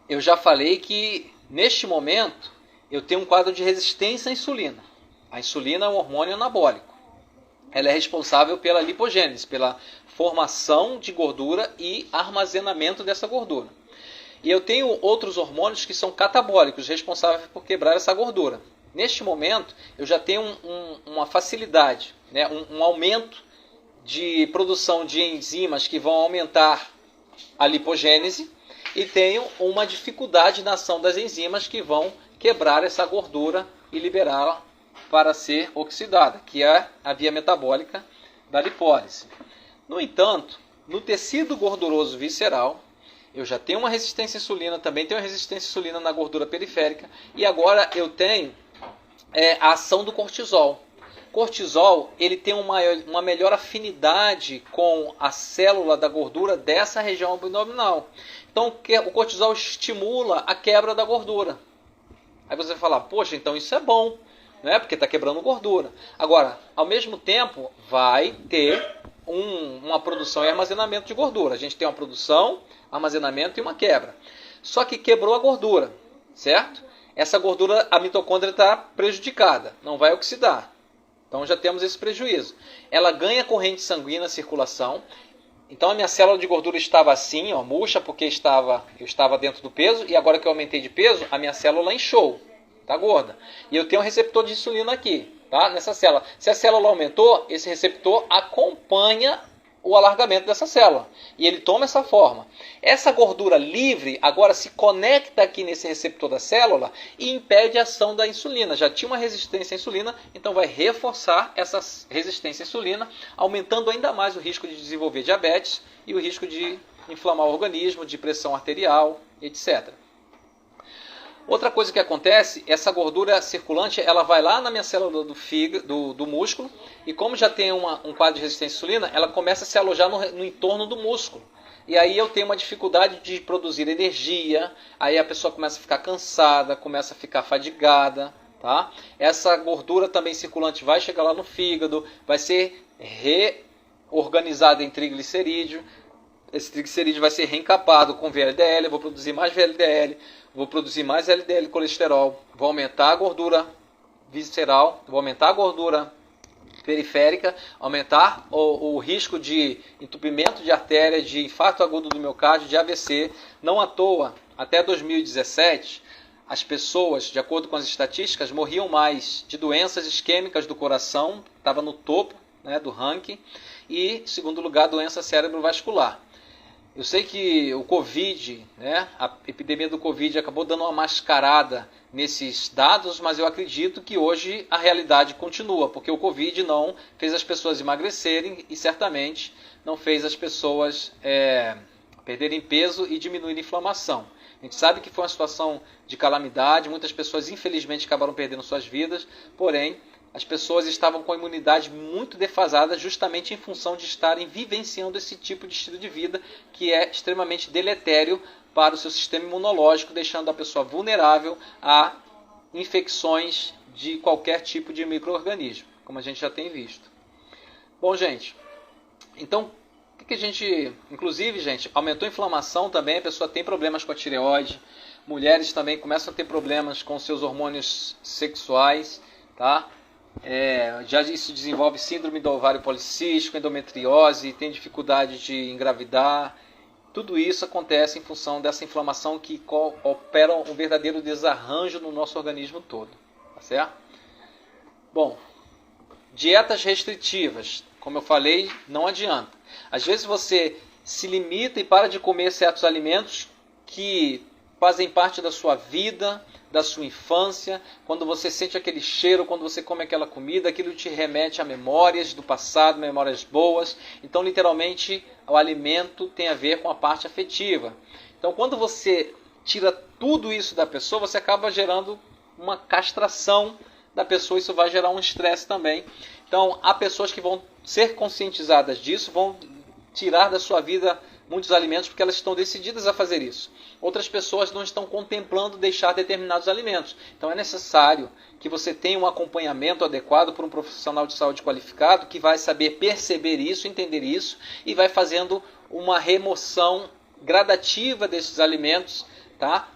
eu já falei que neste momento eu tenho um quadro de resistência à insulina. A insulina é um hormônio anabólico. Ela é responsável pela lipogênese, pela formação de gordura e armazenamento dessa gordura. E eu tenho outros hormônios que são catabólicos, responsáveis por quebrar essa gordura. Neste momento, eu já tenho uma facilidade, né, um aumento de produção de enzimas que vão aumentar a lipogênese, e tenho uma dificuldade na ação das enzimas que vão quebrar essa gordura e liberá-la para ser oxidada, que é a via metabólica da lipólise. No entanto, no tecido gorduroso visceral, eu já tenho uma resistência à insulina, também tenho resistência à insulina na gordura periférica, e agora eu tenho a ação do cortisol. Cortisol, ele tem uma melhor afinidade com a célula da gordura dessa região abdominal. Então, o cortisol estimula a quebra da gordura. Aí você vai falar, poxa, então isso é bom, né? Porque está quebrando gordura. Agora, ao mesmo tempo, vai ter uma produção e armazenamento de gordura. A gente tem uma produção, armazenamento e uma quebra. Só que quebrou a gordura, certo? Essa gordura, a mitocôndria está prejudicada, não vai oxidar. Então já temos esse prejuízo. Ela ganha corrente sanguínea, circulação. Então a minha célula de gordura estava assim, ó, murcha, porque eu estava dentro do peso, e agora que eu aumentei de peso, a minha célula inchou, está gorda. E eu tenho um receptor de insulina aqui. tá? Nessa célula. Se a célula aumentou, esse receptor acompanha o alargamento dessa célula. E ele toma essa forma. Essa gordura livre agora se conecta aqui nesse receptor da célula e impede a ação da insulina. Já tinha uma resistência à insulina, então vai reforçar essa resistência à insulina, aumentando ainda mais o risco de desenvolver diabetes e o risco de inflamar o organismo, de pressão arterial, etc. Outra coisa que acontece, essa gordura circulante, ela vai lá na minha célula do fígado, do músculo, e como já tem um quadro de resistência à insulina, ela começa a se alojar no entorno do músculo. E aí eu tenho uma dificuldade de produzir energia, aí a pessoa começa a ficar cansada, começa a ficar fadigada, tá? Essa gordura também circulante vai chegar lá no fígado, vai ser reorganizada em triglicerídeo, esse triglicerídeo vai ser reencapado com VLDL, eu vou produzir mais VLDL, vou produzir mais LDL colesterol, vou aumentar a gordura visceral, vou aumentar a gordura periférica, aumentar o risco de entupimento de artéria, de infarto agudo do miocárdio, de AVC. Não à toa, até 2017, as pessoas, de acordo com as estatísticas, morriam mais de doenças isquêmicas do coração, estava no topo, né, do ranking, e, em segundo lugar, doença cerebrovascular. Eu sei que o Covid, né, a epidemia do Covid acabou dando uma mascarada nesses dados, mas eu acredito que hoje a realidade continua, porque o Covid não fez as pessoas emagrecerem e certamente não fez as pessoas perderem peso e diminuir a inflamação. A gente sabe que foi uma situação de calamidade, muitas pessoas infelizmente acabaram perdendo suas vidas, porém as pessoas estavam com a imunidade muito defasada justamente em função de estarem vivenciando esse tipo de estilo de vida que é extremamente deletério para o seu sistema imunológico, deixando a pessoa vulnerável a infecções de qualquer tipo de micro-organismo, como a gente já tem visto. Bom, gente, então, o que a gente... Inclusive, gente, aumentou a inflamação também, a pessoa tem problemas com a tireoide, mulheres também começam a ter problemas com seus hormônios sexuais, tá? Já isso desenvolve síndrome do ovário policístico, endometriose, tem dificuldade de engravidar. Tudo isso acontece em função dessa inflamação que opera um verdadeiro desarranjo no nosso organismo todo. Tá certo? Bom, dietas restritivas, como eu falei, não adianta. Às vezes você se limita e para de comer certos alimentos que fazem parte da sua vida, da sua infância, quando você sente aquele cheiro, quando você come aquela comida, aquilo te remete a memórias do passado, memórias boas. Então, literalmente, o alimento tem a ver com a parte afetiva. Então, quando você tira tudo isso da pessoa, você acaba gerando uma castração da pessoa, isso vai gerar um estresse também. Então, há pessoas que vão ser conscientizadas disso, vão tirar da sua vida muitos alimentos porque elas estão decididas a fazer isso. Outras pessoas não estão contemplando deixar determinados alimentos. Então é necessário que você tenha um acompanhamento adequado por um profissional de saúde qualificado que vai saber perceber isso, entender isso e vai fazendo uma remoção gradativa desses alimentos, tá?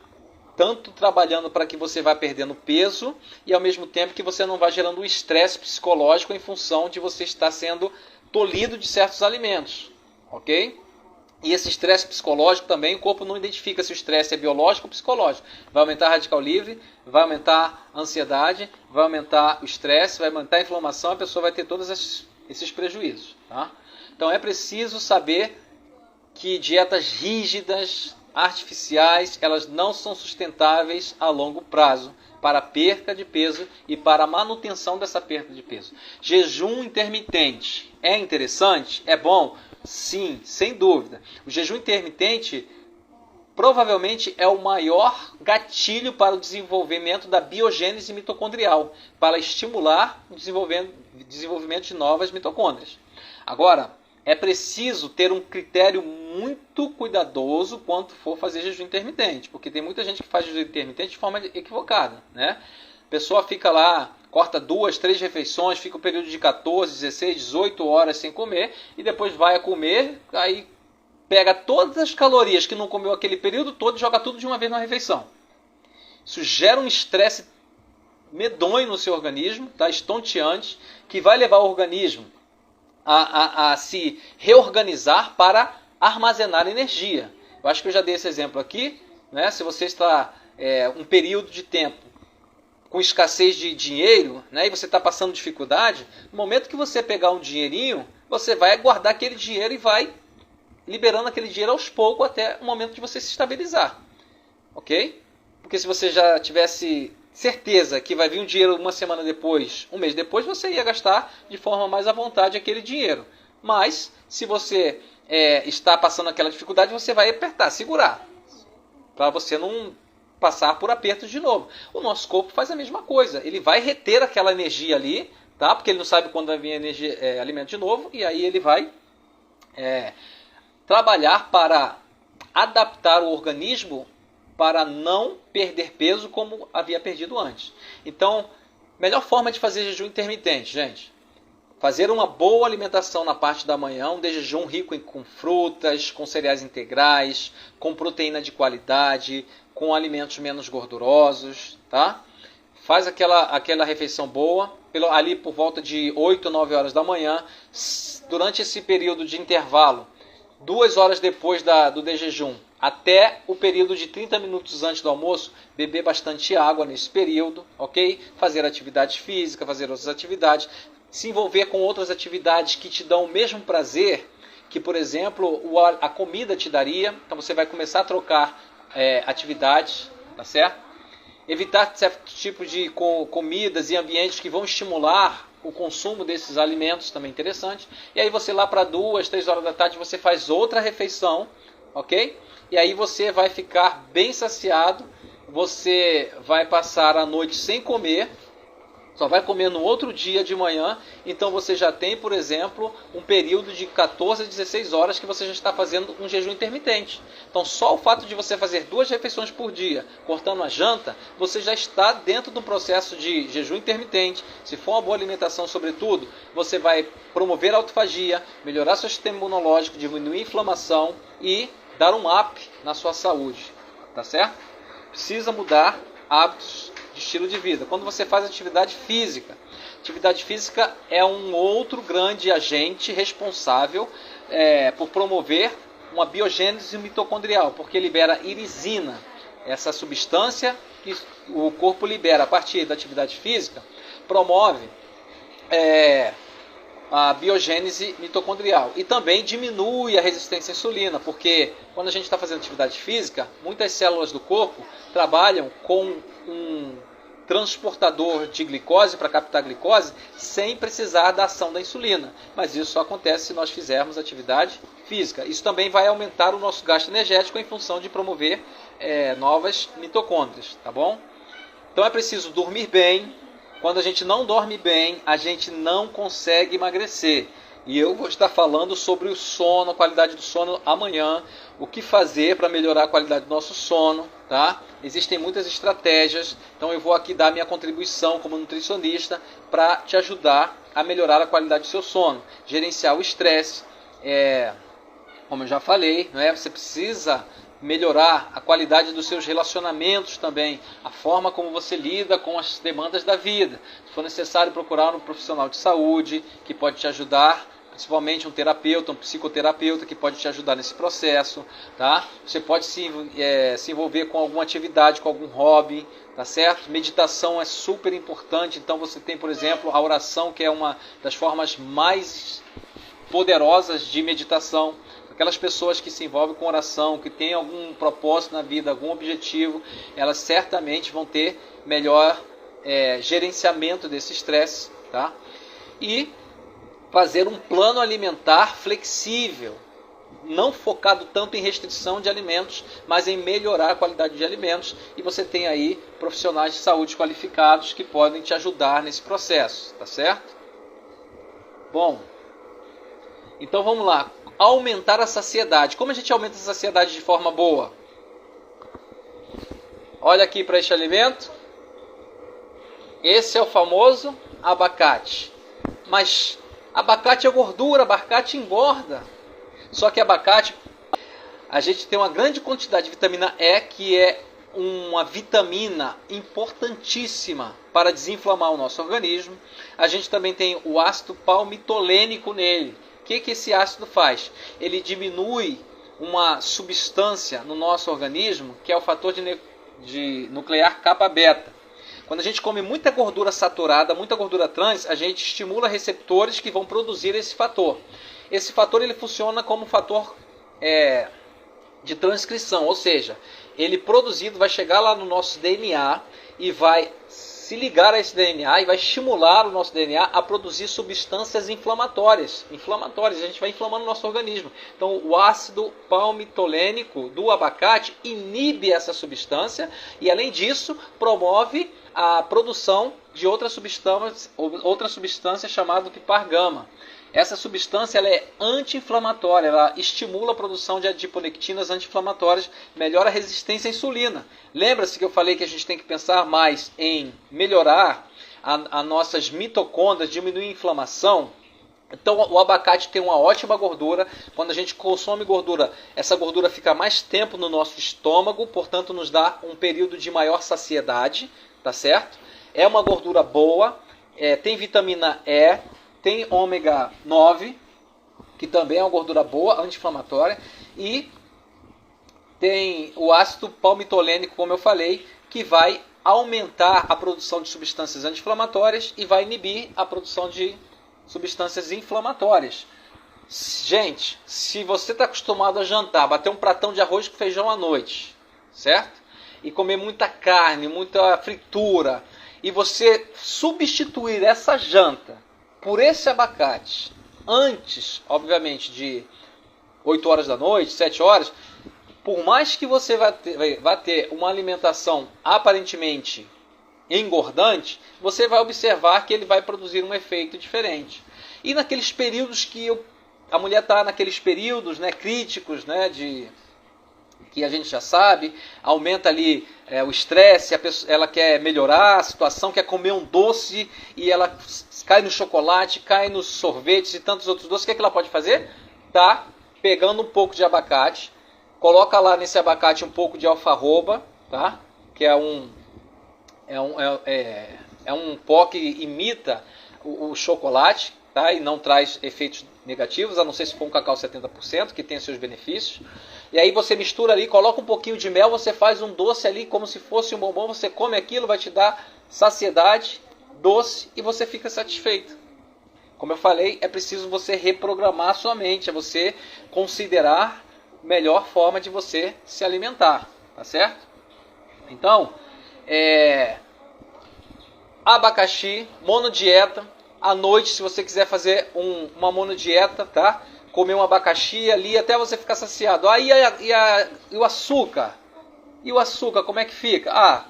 Tanto trabalhando para que você vá perdendo peso e ao mesmo tempo que você não vá gerando um estresse psicológico em função de você estar sendo tolhido de certos alimentos, ok? E esse estresse psicológico também, o corpo não identifica se o estresse é biológico ou psicológico. Vai aumentar a radical livre, vai aumentar a ansiedade, vai aumentar o estresse, vai aumentar a inflamação, a pessoa vai ter todos esses prejuízos. Tá? Então é preciso saber que dietas rígidas, artificiais, elas não são sustentáveis a longo prazo para a perca de peso e para a manutenção dessa perda de peso. Jejum intermitente é interessante? É bom? Sim, sem dúvida. O jejum intermitente provavelmente é o maior gatilho para o desenvolvimento da biogênese mitocondrial, para estimular o desenvolvimento de novas mitocôndrias. Agora, é preciso ter um critério muito cuidadoso quando for fazer jejum intermitente, porque tem muita gente que faz jejum intermitente de forma equivocada, né? A pessoa fica lá, corta 2, 3 refeições, fica um período de 14, 16, 18 horas sem comer e depois vai a comer, aí pega todas as calorias que não comeu aquele período todo e joga tudo de uma vez na refeição. Isso gera um estresse medonho no seu organismo, tá? Estonteante, que vai levar o organismo a se reorganizar para armazenar energia. Eu acho que eu já dei esse exemplo aqui, né? Se você está um período de tempo com escassez de dinheiro, né, e você está passando dificuldade, no momento que você pegar um dinheirinho, você vai guardar aquele dinheiro e vai liberando aquele dinheiro aos poucos até o momento de você se estabilizar. Ok? Porque se você já tivesse certeza que vai vir um dinheiro uma semana depois, um mês depois, você ia gastar de forma mais à vontade aquele dinheiro. Mas, se você está passando aquela dificuldade, você vai apertar, segurar, para você não passar por apertos de novo. O nosso corpo faz a mesma coisa. Ele vai reter aquela energia ali, tá? Porque ele não sabe quando vai vir energia, alimento de novo, e aí ele vai trabalhar para adaptar o organismo para não perder peso como havia perdido antes. Então, melhor forma de fazer jejum intermitente, gente. Fazer uma boa alimentação na parte da manhã, um jejum rico com frutas, com cereais integrais, com proteína de qualidade, com alimentos menos gordurosos, tá? Faz aquela refeição boa, ali por volta de 8 ou 9 horas da manhã, durante esse período de intervalo, 2 horas depois do jejum, até o período de 30 minutos antes do almoço, beber bastante água nesse período, ok? Fazer atividade física, fazer outras atividades, se envolver com outras atividades que te dão o mesmo prazer que, por exemplo, a comida te daria. Então você vai começar a trocar atividades, tá certo? Evitar certo tipo de comidas e ambientes que vão estimular o consumo desses alimentos, também interessante. E aí você lá para 2, 3 horas da tarde você faz outra refeição, ok? E aí você vai ficar bem saciado, você vai passar a noite sem comer, só vai comer no outro dia de manhã. Então você já tem, por exemplo, um período de 14 a 16 horas que você já está fazendo um jejum intermitente. Então só o fato de você fazer 2 refeições por dia, cortando a janta, você já está dentro do processo de jejum intermitente. Se for uma boa alimentação, sobretudo, você vai promover a autofagia, melhorar seu sistema imunológico, diminuir a inflamação e dar um up na sua saúde. Tá certo? Precisa mudar hábitos de estilo de vida. Quando você faz atividade física é um outro grande agente responsável por promover uma biogênese mitocondrial, porque libera irisina, essa substância que o corpo libera a partir da atividade física, promove a biogênese mitocondrial e também diminui a resistência à insulina, porque quando a gente está fazendo atividade física, muitas células do corpo trabalham com um transportador de glicose para captar glicose sem precisar da ação da insulina, mas isso só acontece se nós fizermos atividade física. Isso também vai aumentar o nosso gasto energético em função de promover novas mitocôndrias, tá bom? Então é preciso dormir bem. Quando a gente não dorme bem, a gente não consegue emagrecer. E eu vou estar falando sobre o sono, a qualidade do sono amanhã, o que fazer para melhorar a qualidade do nosso sono, tá? Existem muitas estratégias, então eu vou aqui dar minha contribuição como nutricionista para te ajudar a melhorar a qualidade do seu sono, gerenciar o estresse, como eu já falei, não é? Você precisa melhorar a qualidade dos seus relacionamentos também, a forma como você lida com as demandas da vida. Se for necessário, procurar um profissional de saúde que pode te ajudar, principalmente um terapeuta, um psicoterapeuta que pode te ajudar nesse processo, tá? Você pode se envolver com alguma atividade, com algum hobby, tá certo? Meditação é super importante, então você tem, por exemplo, a oração, que é uma das formas mais poderosas de meditação. Aquelas pessoas que se envolvem com oração, que têm algum propósito na vida, algum objetivo, elas certamente vão ter melhor gerenciamento desse estresse, tá? E fazer um plano alimentar flexível, não focado tanto em restrição de alimentos, mas em melhorar a qualidade de alimentos. E você tem aí profissionais de saúde qualificados que podem te ajudar nesse processo, tá certo? Bom, então vamos lá. Aumentar a saciedade. Como a gente aumenta a saciedade de forma boa? Olha aqui para este alimento. Esse é o famoso abacate. Mas abacate é gordura, abacate engorda. Só que abacate, a gente tem uma grande quantidade de vitamina E, que é uma vitamina importantíssima para desinflamar o nosso organismo. A gente também tem o ácido palmitolênico nele. O que esse ácido faz? Ele diminui uma substância no nosso organismo, que é o fator de nuclear kappa-beta. Quando a gente come muita gordura saturada, muita gordura trans, a gente estimula receptores que vão produzir esse fator. Esse fator ele funciona como fator de transcrição, ou seja, ele produzido vai chegar lá no nosso DNA e vai se ligar a esse DNA e vai estimular o nosso DNA a produzir substâncias inflamatórias. A gente vai inflamando o nosso organismo. Então, o ácido palmitolênico do abacate inibe essa substância e, além disso, promove a produção de outra substância chamada pipargama. Essa substância ela é anti-inflamatória, ela estimula a produção de adiponectinas anti-inflamatórias, melhora a resistência à insulina. Lembra-se que eu falei que a gente tem que pensar mais em melhorar as nossas mitocôndrias, diminuir a inflamação? Então o abacate tem uma ótima gordura. Quando a gente consome gordura, essa gordura fica mais tempo no nosso estômago, portanto nos dá um período de maior saciedade, tá certo? É uma gordura boa, tem vitamina E, tem ômega 9, que também é uma gordura boa, anti-inflamatória, e tem o ácido palmitolênico, como eu falei, que vai aumentar a produção de substâncias anti-inflamatórias e vai inibir a produção de substâncias inflamatórias. Gente, se você está acostumado a jantar, bater um pratão de arroz com feijão à noite, certo? E comer muita carne, muita fritura, e você substituir essa janta por esse abacate, antes, obviamente, de 8 horas da noite, 7 horas, por mais que você vá ter uma alimentação aparentemente engordante, você vai observar que ele vai produzir um efeito diferente. E naqueles períodos que a mulher está naqueles períodos, né, críticos, né, que a gente já sabe, aumenta ali o estresse, ela quer melhorar a situação, quer comer um doce e ela cai no chocolate, cai nos sorvetes e tantos outros doces. O que ela pode fazer? Tá pegando um pouco de abacate, coloca lá nesse abacate um pouco de alfarroba, tá? Que é um pó que imita o chocolate, tá? E não traz efeitos negativos, a não ser se for um cacau 70%, que tem seus benefícios. E aí você mistura ali, coloca um pouquinho de mel, você faz um doce ali como se fosse um bombom, você come aquilo, vai te dar saciedade, doce, e você fica satisfeito. Como eu falei, é preciso você reprogramar a sua mente, é você considerar a melhor forma de você se alimentar, tá certo? Então, abacaxi, monodieta, à noite, se você quiser fazer uma monodieta, tá? Comer um abacaxi ali até você ficar saciado. E o açúcar? E o açúcar, como é que fica?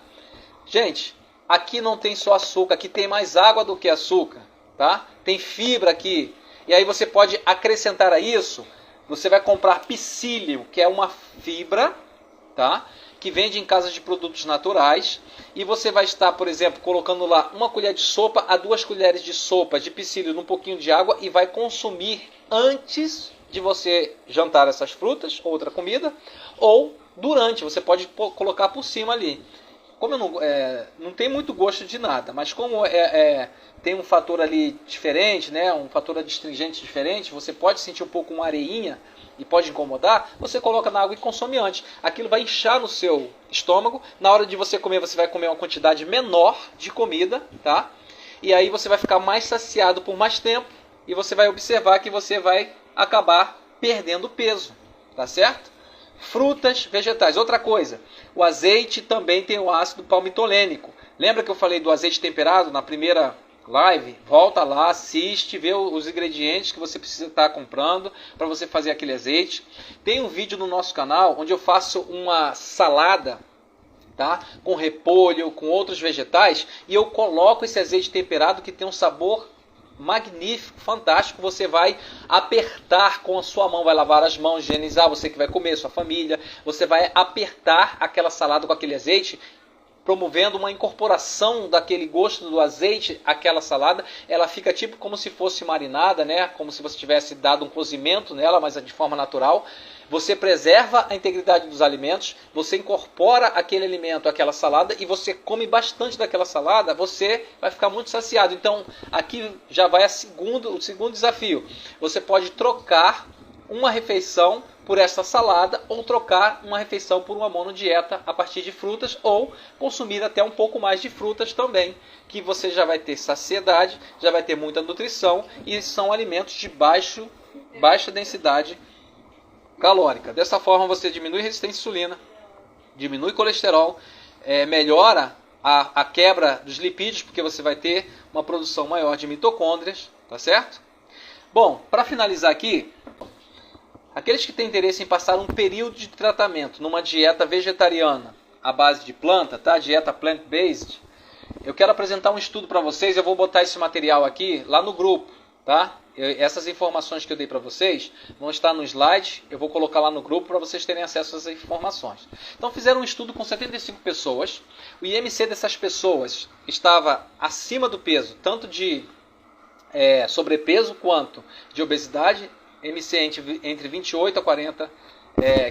Gente, aqui não tem só açúcar, aqui tem mais água do que açúcar, tá? Tem fibra aqui. E aí você pode acrescentar a isso, você vai comprar psyllium, que é uma fibra, tá? Que vende em casas de produtos naturais, e você vai estar, por exemplo, colocando lá 1 colher de sopa a 2 colheres de sopa de psyllium num pouquinho de água e vai consumir antes de você jantar essas frutas ou outra comida, ou durante, você pode colocar por cima ali. Como não tem muito gosto de nada, mas como tem um fator ali diferente, né, um fator adstringente diferente, você pode sentir um pouco uma areinha e pode incomodar, você coloca na água e consome antes. Aquilo vai inchar no seu estômago, na hora de você comer, você vai comer uma quantidade menor de comida, tá? E aí você vai ficar mais saciado por mais tempo e você vai observar que você vai acabar perdendo peso, tá certo? Frutas, vegetais. Outra coisa, o azeite também tem o ácido palmitolênico. Lembra que eu falei do azeite temperado na primeira live? Volta lá, assiste, vê os ingredientes que você precisa estar comprando para você fazer aquele azeite. Tem um vídeo no nosso canal onde eu faço uma salada, tá? Com repolho, com outros vegetais, e eu coloco esse azeite temperado que tem um sabor magnífico, fantástico. Você vai apertar com a sua mão, vai lavar as mãos, higienizar, você que vai comer, sua família, você vai apertar aquela salada com aquele azeite, promovendo uma incorporação daquele gosto do azeite àquela salada. Ela fica tipo como se fosse marinada, né? Como se você tivesse dado um cozimento nela, mas de forma natural. Você preserva a integridade dos alimentos, você incorpora aquele alimento àquela salada e você come bastante daquela salada, você vai ficar muito saciado. Então, aqui já vai o segundo desafio. Você pode trocar uma refeição por esta salada ou trocar uma refeição por uma monodieta a partir de frutas ou consumir até um pouco mais de frutas também, que você já vai ter saciedade, já vai ter muita nutrição e são alimentos de baixa densidade calórica. Dessa forma você diminui a resistência à insulina, diminui o colesterol, melhora a quebra dos lipídios, porque você vai ter uma produção maior de mitocôndrias, tá certo? Bom, para finalizar aqui, aqueles que têm interesse em passar um período de tratamento numa dieta vegetariana à base de planta, tá? Dieta plant-based, eu quero apresentar um estudo para vocês, eu vou botar esse material aqui lá no grupo, tá? Essas informações que eu dei para vocês vão estar no slide, eu vou colocar lá no grupo para vocês terem acesso a essas informações. Então fizeram um estudo com 75 pessoas, o IMC dessas pessoas estava acima do peso, tanto de sobrepeso quanto de obesidade, MC entre 28 a 40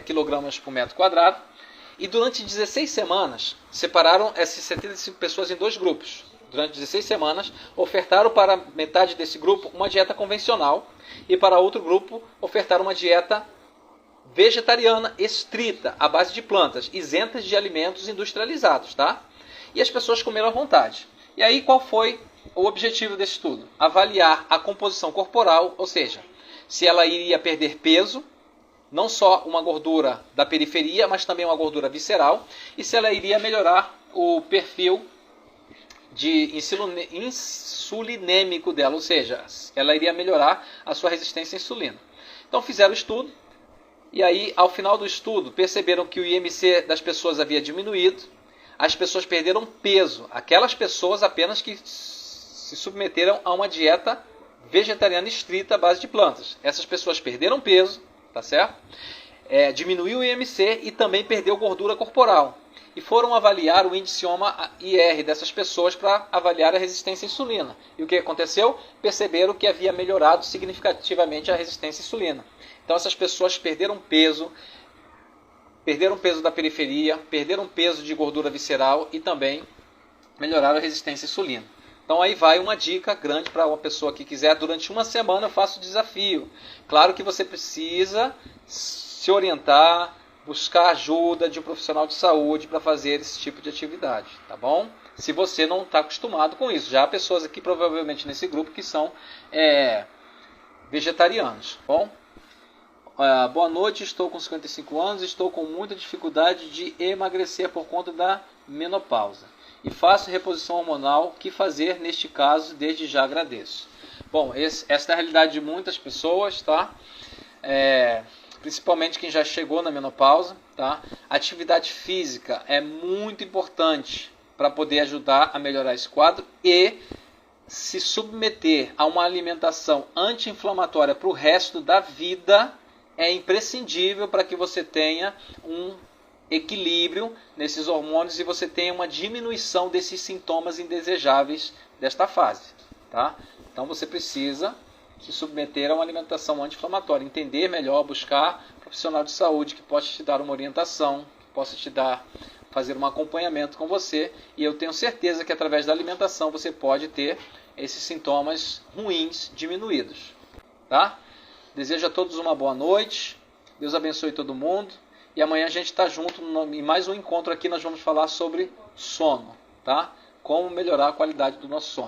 kg por metro quadrado, e durante 16 semanas separaram essas 75 pessoas em dois grupos. Durante 16 semanas, ofertaram para metade desse grupo uma dieta convencional e para outro grupo ofertaram uma dieta vegetariana estrita, à base de plantas, isentas de alimentos industrializados, tá? E as pessoas comeram à vontade. E aí qual foi o objetivo desse estudo? Avaliar a composição corporal, ou seja, se ela iria perder peso, não só uma gordura da periferia, mas também uma gordura visceral, e se ela iria melhorar o perfil de insulinêmico dela, ou seja, ela iria melhorar a sua resistência à insulina. Então fizeram o estudo, e aí ao final do estudo perceberam que o IMC das pessoas havia diminuído, as pessoas perderam peso, aquelas pessoas apenas que se submeteram a uma dieta vegetariana estrita à base de plantas. Essas pessoas perderam peso, tá certo? Diminuiu o IMC e também perdeu gordura corporal. E foram avaliar o índice OMA-IR dessas pessoas para avaliar a resistência à insulina. E o que aconteceu? Perceberam que havia melhorado significativamente a resistência à insulina. Então essas pessoas perderam peso da periferia, perderam peso de gordura visceral e também melhoraram a resistência à insulina. Então aí vai uma dica grande para uma pessoa que quiser. Durante uma semana eu faço o desafio. Claro que você precisa se orientar, buscar ajuda de um profissional de saúde para fazer esse tipo de atividade, tá bom? Se você não está acostumado com isso. Já há pessoas aqui provavelmente nesse grupo que são vegetarianos, tá bom? Boa noite, estou com 55 anos, estou com muita dificuldade de emagrecer por conta da menopausa. E faço reposição hormonal, o que fazer neste caso? Desde já agradeço. Bom, essa é a realidade de muitas pessoas, tá? Principalmente quem já chegou na menopausa, tá? Atividade física é muito importante para poder ajudar a melhorar esse quadro e se submeter a uma alimentação anti-inflamatória para o resto da vida é imprescindível para que você tenha um equilíbrio nesses hormônios e você tenha uma diminuição desses sintomas indesejáveis desta fase, tá? Então você precisa se submeter a uma alimentação anti-inflamatória, entender melhor, buscar um profissional de saúde que possa te dar uma orientação, que possa fazer um acompanhamento com você, e eu tenho certeza que através da alimentação você pode ter esses sintomas ruins diminuídos, tá? Desejo a todos uma boa noite, Deus abençoe todo mundo, e amanhã a gente está junto em mais um encontro aqui, nós vamos falar sobre sono, tá? Como melhorar a qualidade do nosso sono.